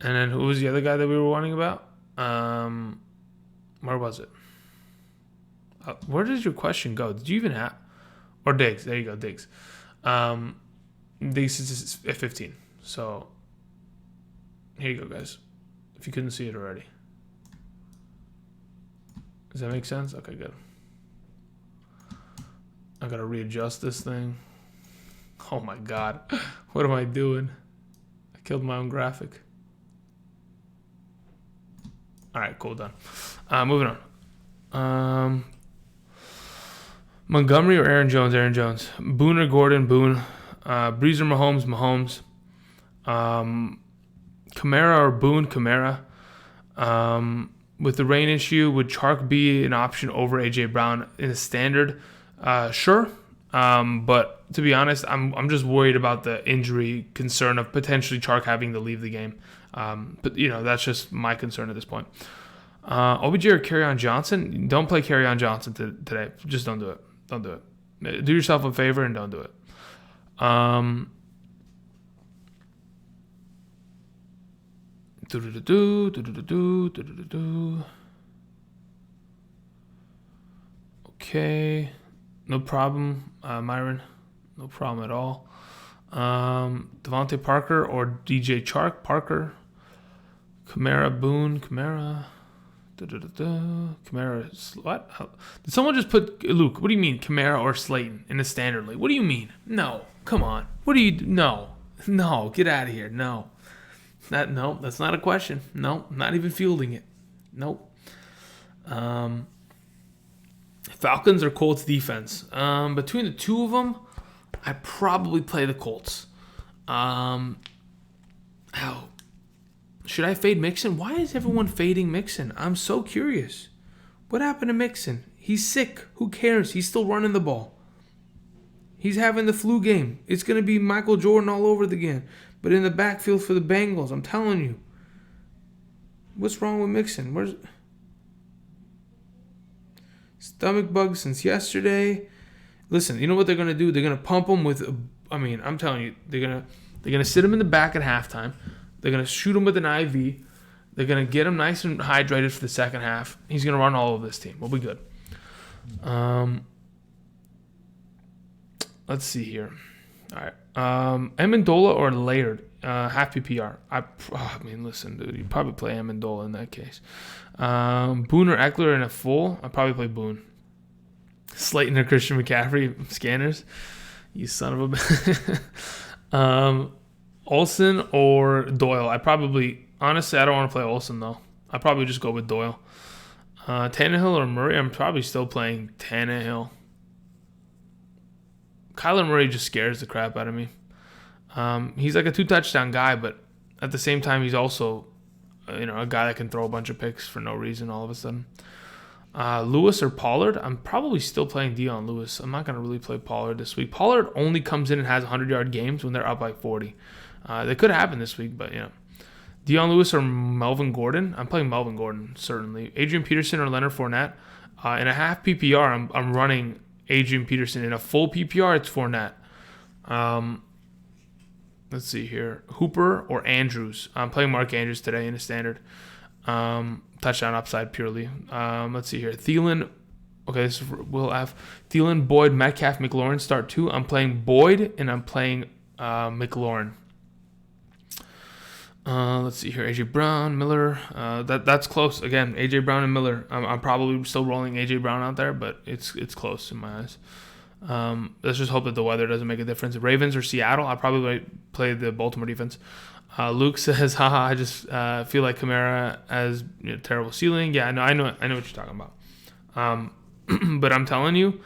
And then who was the other guy that we were warning about? Where was it? Where does your question go? Did you even have... Or Diggs. There you go, Diggs. Diggs is at 15. So, here you go, guys. If you couldn't see it already. Does that make sense? Okay, good. I gotta readjust this thing. Oh my god. What am I doing? I killed my own graphic. Alright, cool, done. Moving on. Montgomery or Aaron Jones? Aaron Jones. Boone or Gordon? Boone. Breeze or Mahomes? Mahomes. Kamara or Boone? Kamara. With the rain issue, would Chark be an option over AJ Brown in a standard? Sure. But to be honest, I'm just worried about the injury concern of potentially Chark having to leave the game. But that's just my concern at this point. OBJ or Kerryon Johnson? Don't play Kerryon Johnson today. Just don't do it. Don't do it. Do yourself a favor and don't do it. Okay. No problem, Myron. No problem at all. Devontae Parker or DJ Chark? Parker. Kamara, Boone. Kamara. Kamara. What? Did someone just put... Luke, what do you mean Kamara or Slayton in the standard league? What do you mean? No. Come on. What do you... No. Get out of here. No. That's not a question. No. Not even fielding it. Nope. Falcons or Colts defense? Between the two of them, I probably play the Colts. Should I fade Mixon? Why is everyone fading Mixon? I'm so curious. What happened to Mixon? He's sick. Who cares? He's still running the ball. He's having the flu game. It's going to be Michael Jordan all over again. But in the backfield for the Bengals, I'm telling you. What's wrong with Mixon? Where's stomach bug since yesterday? Listen, you know what they're going to do? They're going to pump him with, I'm telling you, they're going to sit him in the back at halftime. They're going to shoot him with an IV. They're going to get him nice and hydrated for the second half. He's going to run all over this team. We'll be good. Let's see here. All right. Amendola or Laird? Half PPR. Listen, dude. You probably play Amendola in that case. Boone or Eckler in a full? I'd probably play Boone. Slayton or Christian McCaffrey? Scanners? You son of a... Olsen or Doyle? Honestly, I don't want to play Olsen, though. I'd probably just go with Doyle. Tannehill or Murray? I'm probably still playing Tannehill. Kyler Murray just scares the crap out of me. He's like a 2-touchdown guy, but at the same time, he's also a guy that can throw a bunch of picks for no reason all of a sudden. Lewis or Pollard? I'm probably still playing Dion Lewis. I'm not going to really play Pollard this week. Pollard only comes in and has 100-yard games when they're up by 40. That could happen this week, but Dion Lewis or Melvin Gordon? I'm playing Melvin Gordon, certainly. Adrian Peterson or Leonard Fournette? In a half PPR, I'm running Adrian Peterson. In a full PPR, it's Fournette. Let's see here. Hooper or Andrews? I'm playing Mark Andrews today in a standard. Touchdown upside purely. Let's see here. Thielen. Okay, this is Will F. Thielen, Boyd, Metcalf, McLaurin start 2. I'm playing Boyd and I'm playing McLaurin. Let's see here. AJ Brown, Miller. That's close. Again, AJ Brown and Miller. I'm probably still rolling AJ Brown out there, but it's close in my eyes. Let's just hope that the weather doesn't make a difference. Ravens or Seattle? I'll probably play the Baltimore defense. Luke says, haha, I just feel like Kamara has terrible ceiling. Yeah, I know what you're talking about. But I'm telling you,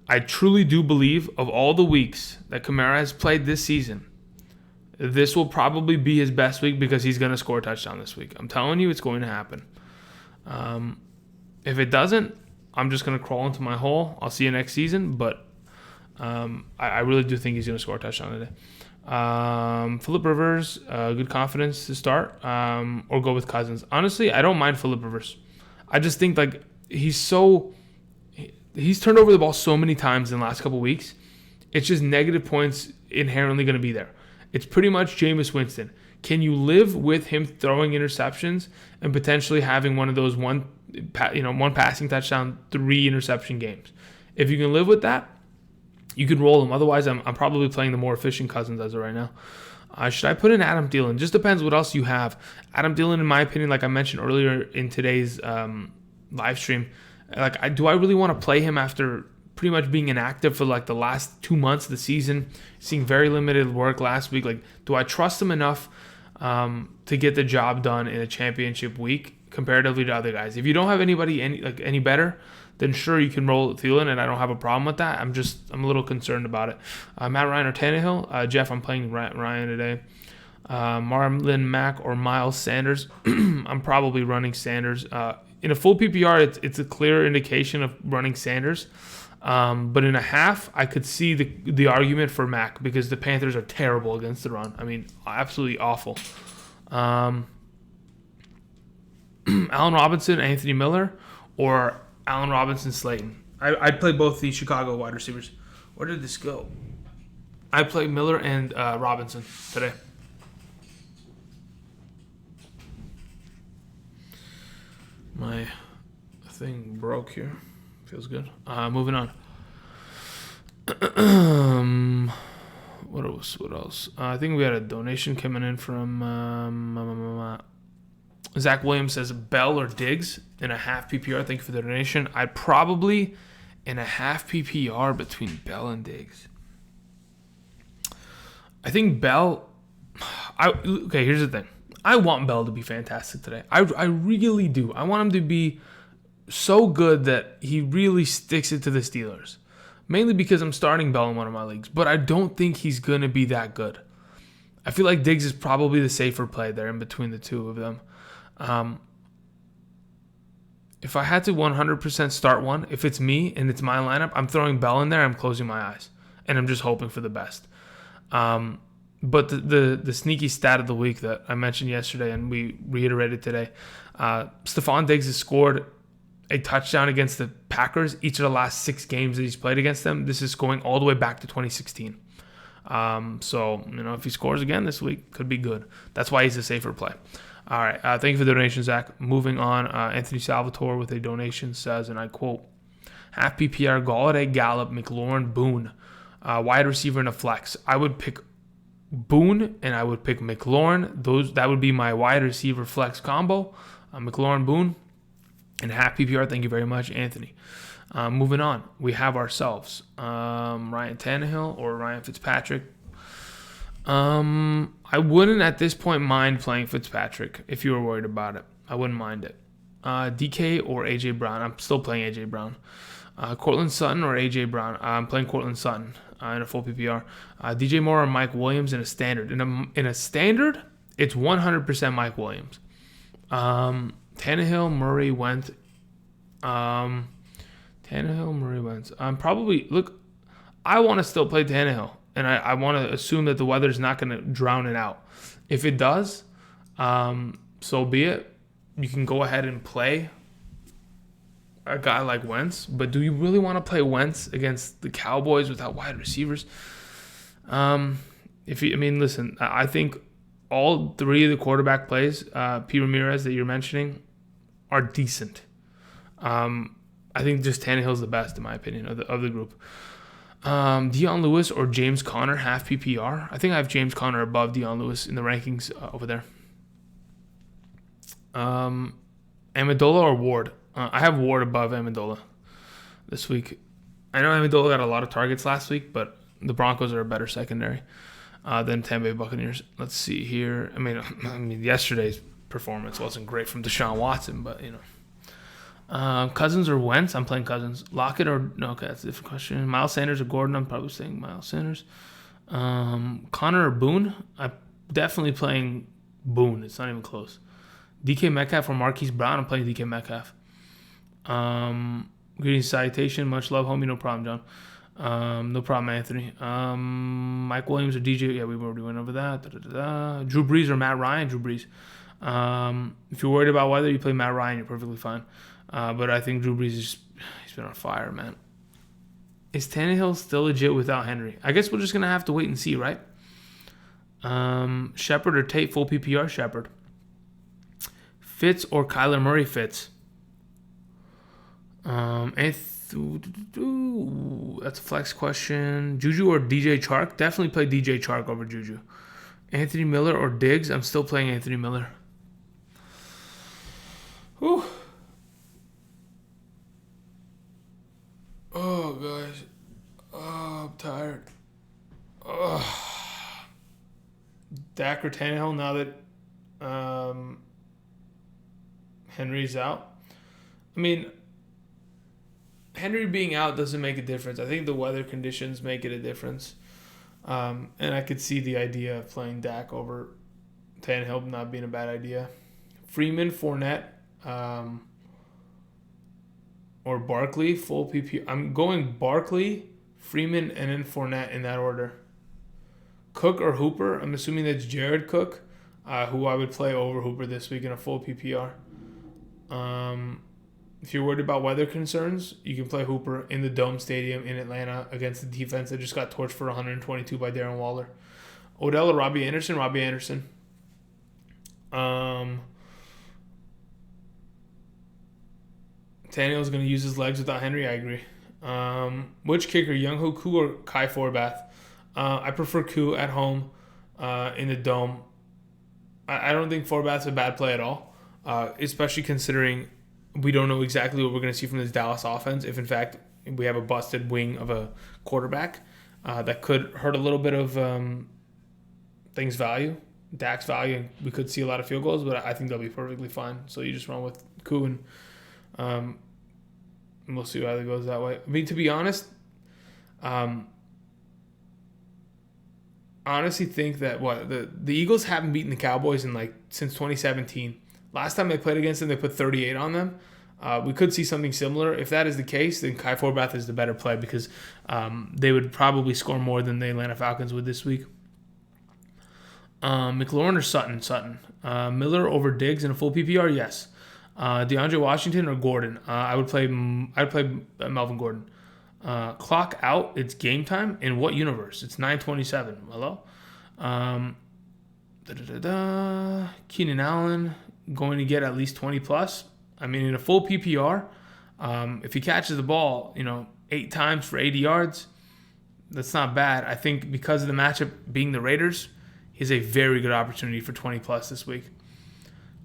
I truly do believe of all the weeks that Kamara has played this season, this will probably be his best week because he's going to score a touchdown this week. I'm telling you, it's going to happen. If it doesn't, I'm just going to crawl into my hole. I'll see you next season, but I really do think he's going to score a touchdown today. Phillip Rivers, good confidence to start, or go with Cousins. Honestly, I don't mind Phillip Rivers. I just think he's turned over the ball so many times in the last couple weeks. It's just negative points inherently going to be there. It's pretty much Jameis Winston. Can you live with him throwing interceptions and potentially having one of those one passing touchdown, 3 interception games? If you can live with that, you could roll him. Otherwise, I'm probably playing the more efficient Cousins as of right now. Should I put in Adam Thielen? Just depends what else you have. Adam Thielen, in my opinion, like I mentioned earlier in today's live stream, do I really want to play him after pretty much being inactive for the last 2 months of the season, seeing very limited work last week? Do I trust him enough to get the job done in a championship week comparatively to other guys? If you don't have anybody any better, then sure, you can roll Thielen, and I don't have a problem with that. I'm a little concerned about it. Matt Ryan or Tannehill? Jeff, I'm playing Ryan today. Marlon Mack or Miles Sanders? I'm probably running Sanders. In a full PPR, it's a clear indication of running Sanders. But in a half, I could see the argument for Mack because the Panthers are terrible against the run. I mean, absolutely awful. Allen Robinson, Anthony Miller, or Allen Robinson, Slayton. I'd play both the Chicago wide receivers. Where did this go? I play Miller and Robinson today. My thing broke here. Feels good. Moving on. What else? I think we had a donation coming in from Zach Williams. Says Bell or Diggs in a half PPR. Thank you for the donation. I'd probably in a half PPR between Bell and Diggs. I think Bell. Okay, here's the thing. I want Bell to be fantastic today. I really do. I want him to be so good that he really sticks it to the Steelers. Mainly because I'm starting Bell in one of my leagues. But I don't think he's going to be that good. I feel like Diggs is probably the safer play there in between the two of them. If I had to 100% start one, if it's me and it's my lineup, I'm throwing Bell in there. I'm closing my eyes, and I'm just hoping for the best. But the sneaky stat of the week that I mentioned yesterday and we reiterated today, Stephon Diggs has scored a touchdown against the Packers each of the last 6 games that he's played against them. This is going all the way back to 2016. So, if he scores again this week, could be good. That's why he's a safer play. All right. Thank you for the donation, Zach. Moving on, Anthony Salvatore with a donation says, and I quote, half PPR, Galladay, Gallup, McLaurin, Boone, wide receiver and a flex. I would pick Boone and I would pick McLaurin. That would be my wide receiver flex combo. McLaurin, Boone, and half PPR. Thank you very much, Anthony. Moving on, we have ourselves Ryan Tannehill or Ryan Fitzpatrick. I wouldn't at this point mind playing Fitzpatrick if you were worried about it. I wouldn't mind it. DK or AJ Brown. I'm still playing AJ Brown. Cortland Sutton or AJ Brown. I'm playing Cortland Sutton in a full PPR. DJ Moore or Mike Williams in a standard. In a standard, it's 100% Mike Williams. Tannehill, Murray, Wentz. I'm probably I want to still play Tannehill, and I want to assume that the weather's not going to drown it out. If it does, so be it. You can go ahead and play a guy like Wentz, but do you really want to play Wentz against the Cowboys without wide receivers? Listen, I think all 3 of the quarterback plays, P. Ramirez that you're mentioning, are decent. I think just Tannehill's the best, in my opinion, of the group. Deion Lewis or James Conner, half PPR. I think I have James Conner above Deion Lewis in the rankings over there. Amendola or Ward. I have Ward above Amendola this week. I know Amendola got a lot of targets last week, but the Broncos are a better secondary than Tampa Bay Buccaneers. Let's see here. I mean, yesterday's performance wasn't great from Deshaun Watson, but Cousins or Wentz? I'm playing Cousins. Lockett or no? Okay, that's a different question. Miles Sanders or Gordon? I'm probably saying Miles Sanders. Connor or Boone? I'm definitely playing Boone. It's not even close. DK Metcalf or Marquise Brown? I'm playing DK Metcalf. Greetings, salutation. Much love, homie. No problem, John. No problem, Anthony. Mike Williams or DJ? Yeah, we already went over that. Drew Brees or Matt Ryan? Drew Brees. If you're worried about weather, you play Matt Ryan. You're perfectly fine. But I think Drew Brees he's been on fire, man. Is Tannehill still legit without Henry? I guess we're just going to have to wait and see, right? Shepard or Tate, full PPR, Shepard. Fitz or Kyler Murray, Fitz. That's a flex question. Juju or DJ Chark? Definitely play DJ Chark over Juju. Anthony Miller or Diggs? I'm still playing Anthony Miller. Whew. Oh, guys. Oh, I'm tired. Dak or Tannehill now that Henry's out? I mean, Henry being out doesn't make a difference. I think the weather conditions make it a difference. And I could see the idea of playing Dak over Tannehill not being a bad idea. Freeman, Fournette, or Barkley, full PP. I'm going Barkley, Freeman, and then Fournette in that order. Cook or Hooper? I'm assuming that's Jared Cook, who I would play over Hooper this week in a full PPR. If you're worried about weather concerns, you can play Hooper in the Dome Stadium in Atlanta against the defense that just got torched for 122 by Darren Waller. Odell or Robbie Anderson? Robbie Anderson. Tannehill's going to use his legs without Henry. I agree. Which kicker, Younghoe Koo or Kai Forbath? I prefer Koo at home in the Dome. I don't think Forbath's a bad play at all, especially considering we don't know exactly what we're going to see from this Dallas offense. If, in fact, we have a busted wing of a quarterback, that could hurt a little bit of Dak's value. We could see a lot of field goals, but I think they'll be perfectly fine. So you just run with Koo and we'll see how it goes that way. I mean, to be honest, honestly think that the Eagles haven't beaten the Cowboys since 2017. Last time they played against them, they put 38 on them. We could see something similar. If that is the case, then Kai Forbath is the better play because they would probably score more than the Atlanta Falcons would this week. McLaurin or Sutton? Sutton. Miller over Diggs in a full PPR? Yes. DeAndre Washington or Gordon? I'd play Melvin Gordon. Clock out. It's game time. In what universe? It's 9:27. Hello? Keenan Allen going to get at least 20 plus. I mean, in a full PPR, if he catches the ball, 8 times for 80 yards, that's not bad. I think because of the matchup being the Raiders, he's a very good opportunity for 20 plus this week.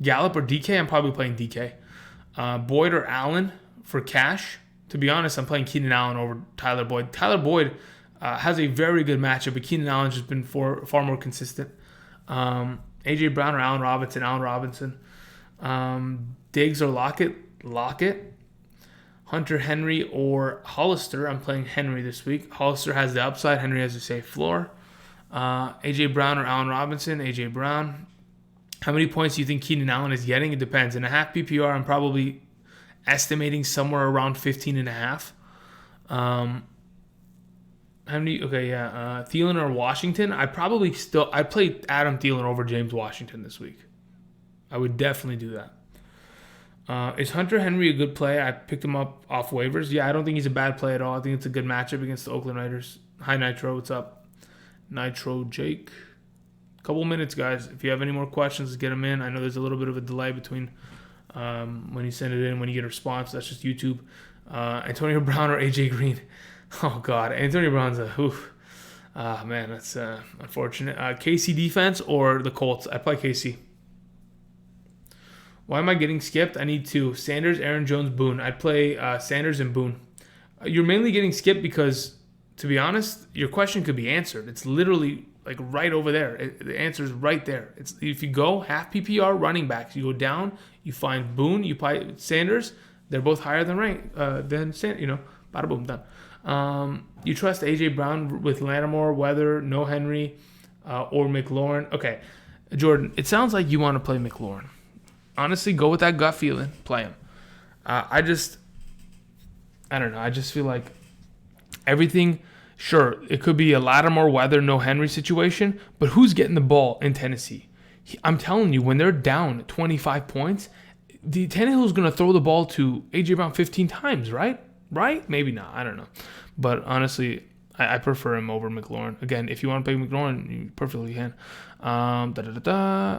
Gallup or DK? I'm probably playing DK. Boyd or Allen for cash? To be honest, I'm playing Keenan Allen over Tyler Boyd. Tyler Boyd has a very good matchup, but Keenan Allen's just been far more consistent. A.J. Brown or Allen Robinson? Allen Robinson. Diggs or Lockett. Hunter Henry or Hollister? I'm playing Henry this week. Hollister has the upside. Henry has a safe floor. A.J. Brown or Allen Robinson? A.J. Brown. How many points do you think Keenan Allen is getting? It depends. In a half PPR, I'm probably estimating somewhere around 15.5. Thielen or Washington? I'd play Adam Thielen over James Washington this week. I would definitely do that. Is Hunter Henry a good play? I picked him up off waivers. Yeah, I don't think he's a bad play at all. I think it's a good matchup against the Oakland Raiders. Hi, Nitro. What's up? Nitro Jake. Couple minutes, guys. If you have any more questions, get them in. I know there's a little bit of a delay between when you send it in, when you get a response. That's just YouTube. Antonio Brown or AJ Green? Oh, God. Antonio Brown's man, that's unfortunate. KC defense or the Colts? I play KC. Why am I getting skipped? I need 2. Sanders, Aaron Jones, Boone. I'd play Sanders and Boone. You're mainly getting skipped because, to be honest, your question could be answered. It's literally right over there. The answer is right there. It's if you go half PPR running backs, you go down, you find Boone, you play Sanders. They're both higher than Sanders. Bada boom, done. You trust AJ Brown with Lattimore, Weather, no Henry, or McLaurin. Okay, Jordan. It sounds like you want to play McLaurin. Honestly, go with that gut feeling. Play him. I don't know. I just feel like everything. Sure, it could be a Lattimore, Weather, no Henry situation, but who's getting the ball in Tennessee? I'm telling you, when they're down 25 points, Tannehill's going to throw the ball to A.J. Brown 15 times, right? Right? Maybe not. I don't know. But honestly, I prefer him over McLaurin. Again, if you want to play McLaurin, you perfectly can.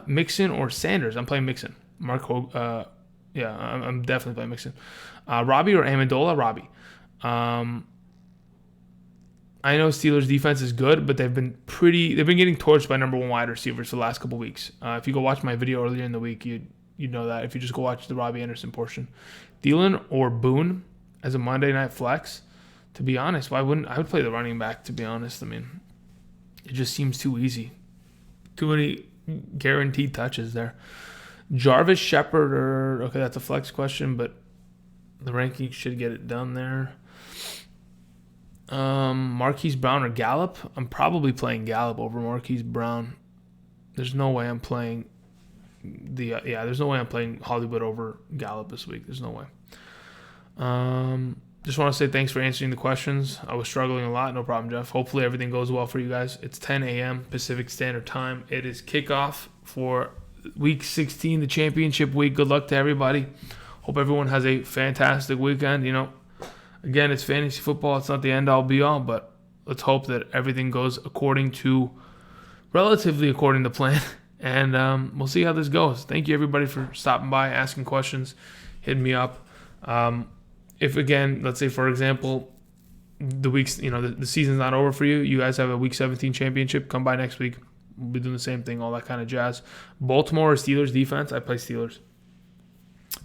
Mixon or Sanders? I'm playing Mixon. I'm definitely playing Mixon. Robbie or Amendola? Robbie. I know Steelers defense is good, but they've been getting torched by number 1 wide receivers for the last couple weeks. If you go watch my video earlier in the week, you know that. If you just go watch the Robbie Anderson portion. Thielen or Boone as a Monday night flex? To be honest, I would play the running back, to be honest. I mean, it just seems too easy. Too many guaranteed touches there. Jarvis, Shepard, okay, that's a flex question, but the rankings should get it done there. Marquise Brown or Gallup? I'm probably playing Gallup over Marquise Brown. There's no way I'm playing Hollywood over Gallup this week. There's no way. Just want to say thanks for answering the questions. I was struggling a lot. No problem, Jeff. Hopefully everything goes well for you guys. It's 10 a.m. Pacific Standard Time. It is kickoff for Week 16, the championship week. Good luck to everybody. Hope everyone has a fantastic weekend. Again, it's fantasy football. It's not the end-all, be-all, but let's hope that everything goes relatively according to plan, and we'll see how this goes. Thank you, everybody, for stopping by, asking questions, hitting me up. If, again, let's say, for example, the season's not over for you, you guys have a Week 17 championship, come by next week. We'll be doing the same thing, all that kind of jazz. Baltimore or Steelers defense? I play Steelers.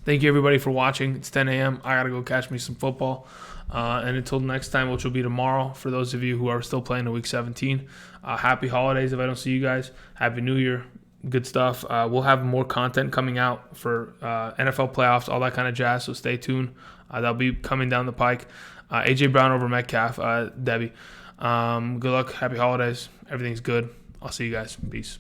Thank you, everybody, for watching. It's 10 a.m. I got to go catch me some football. And until next time, which will be tomorrow, for those of you who are still playing in Week 17, happy holidays if I don't see you guys. Happy New Year. Good stuff. We'll have more content coming out for NFL playoffs, all that kind of jazz, so stay tuned. That'll be coming down the pike. A.J. Brown over Metcalf, Debbie. Good luck. Happy holidays. Everything's good. I'll see you guys. Peace.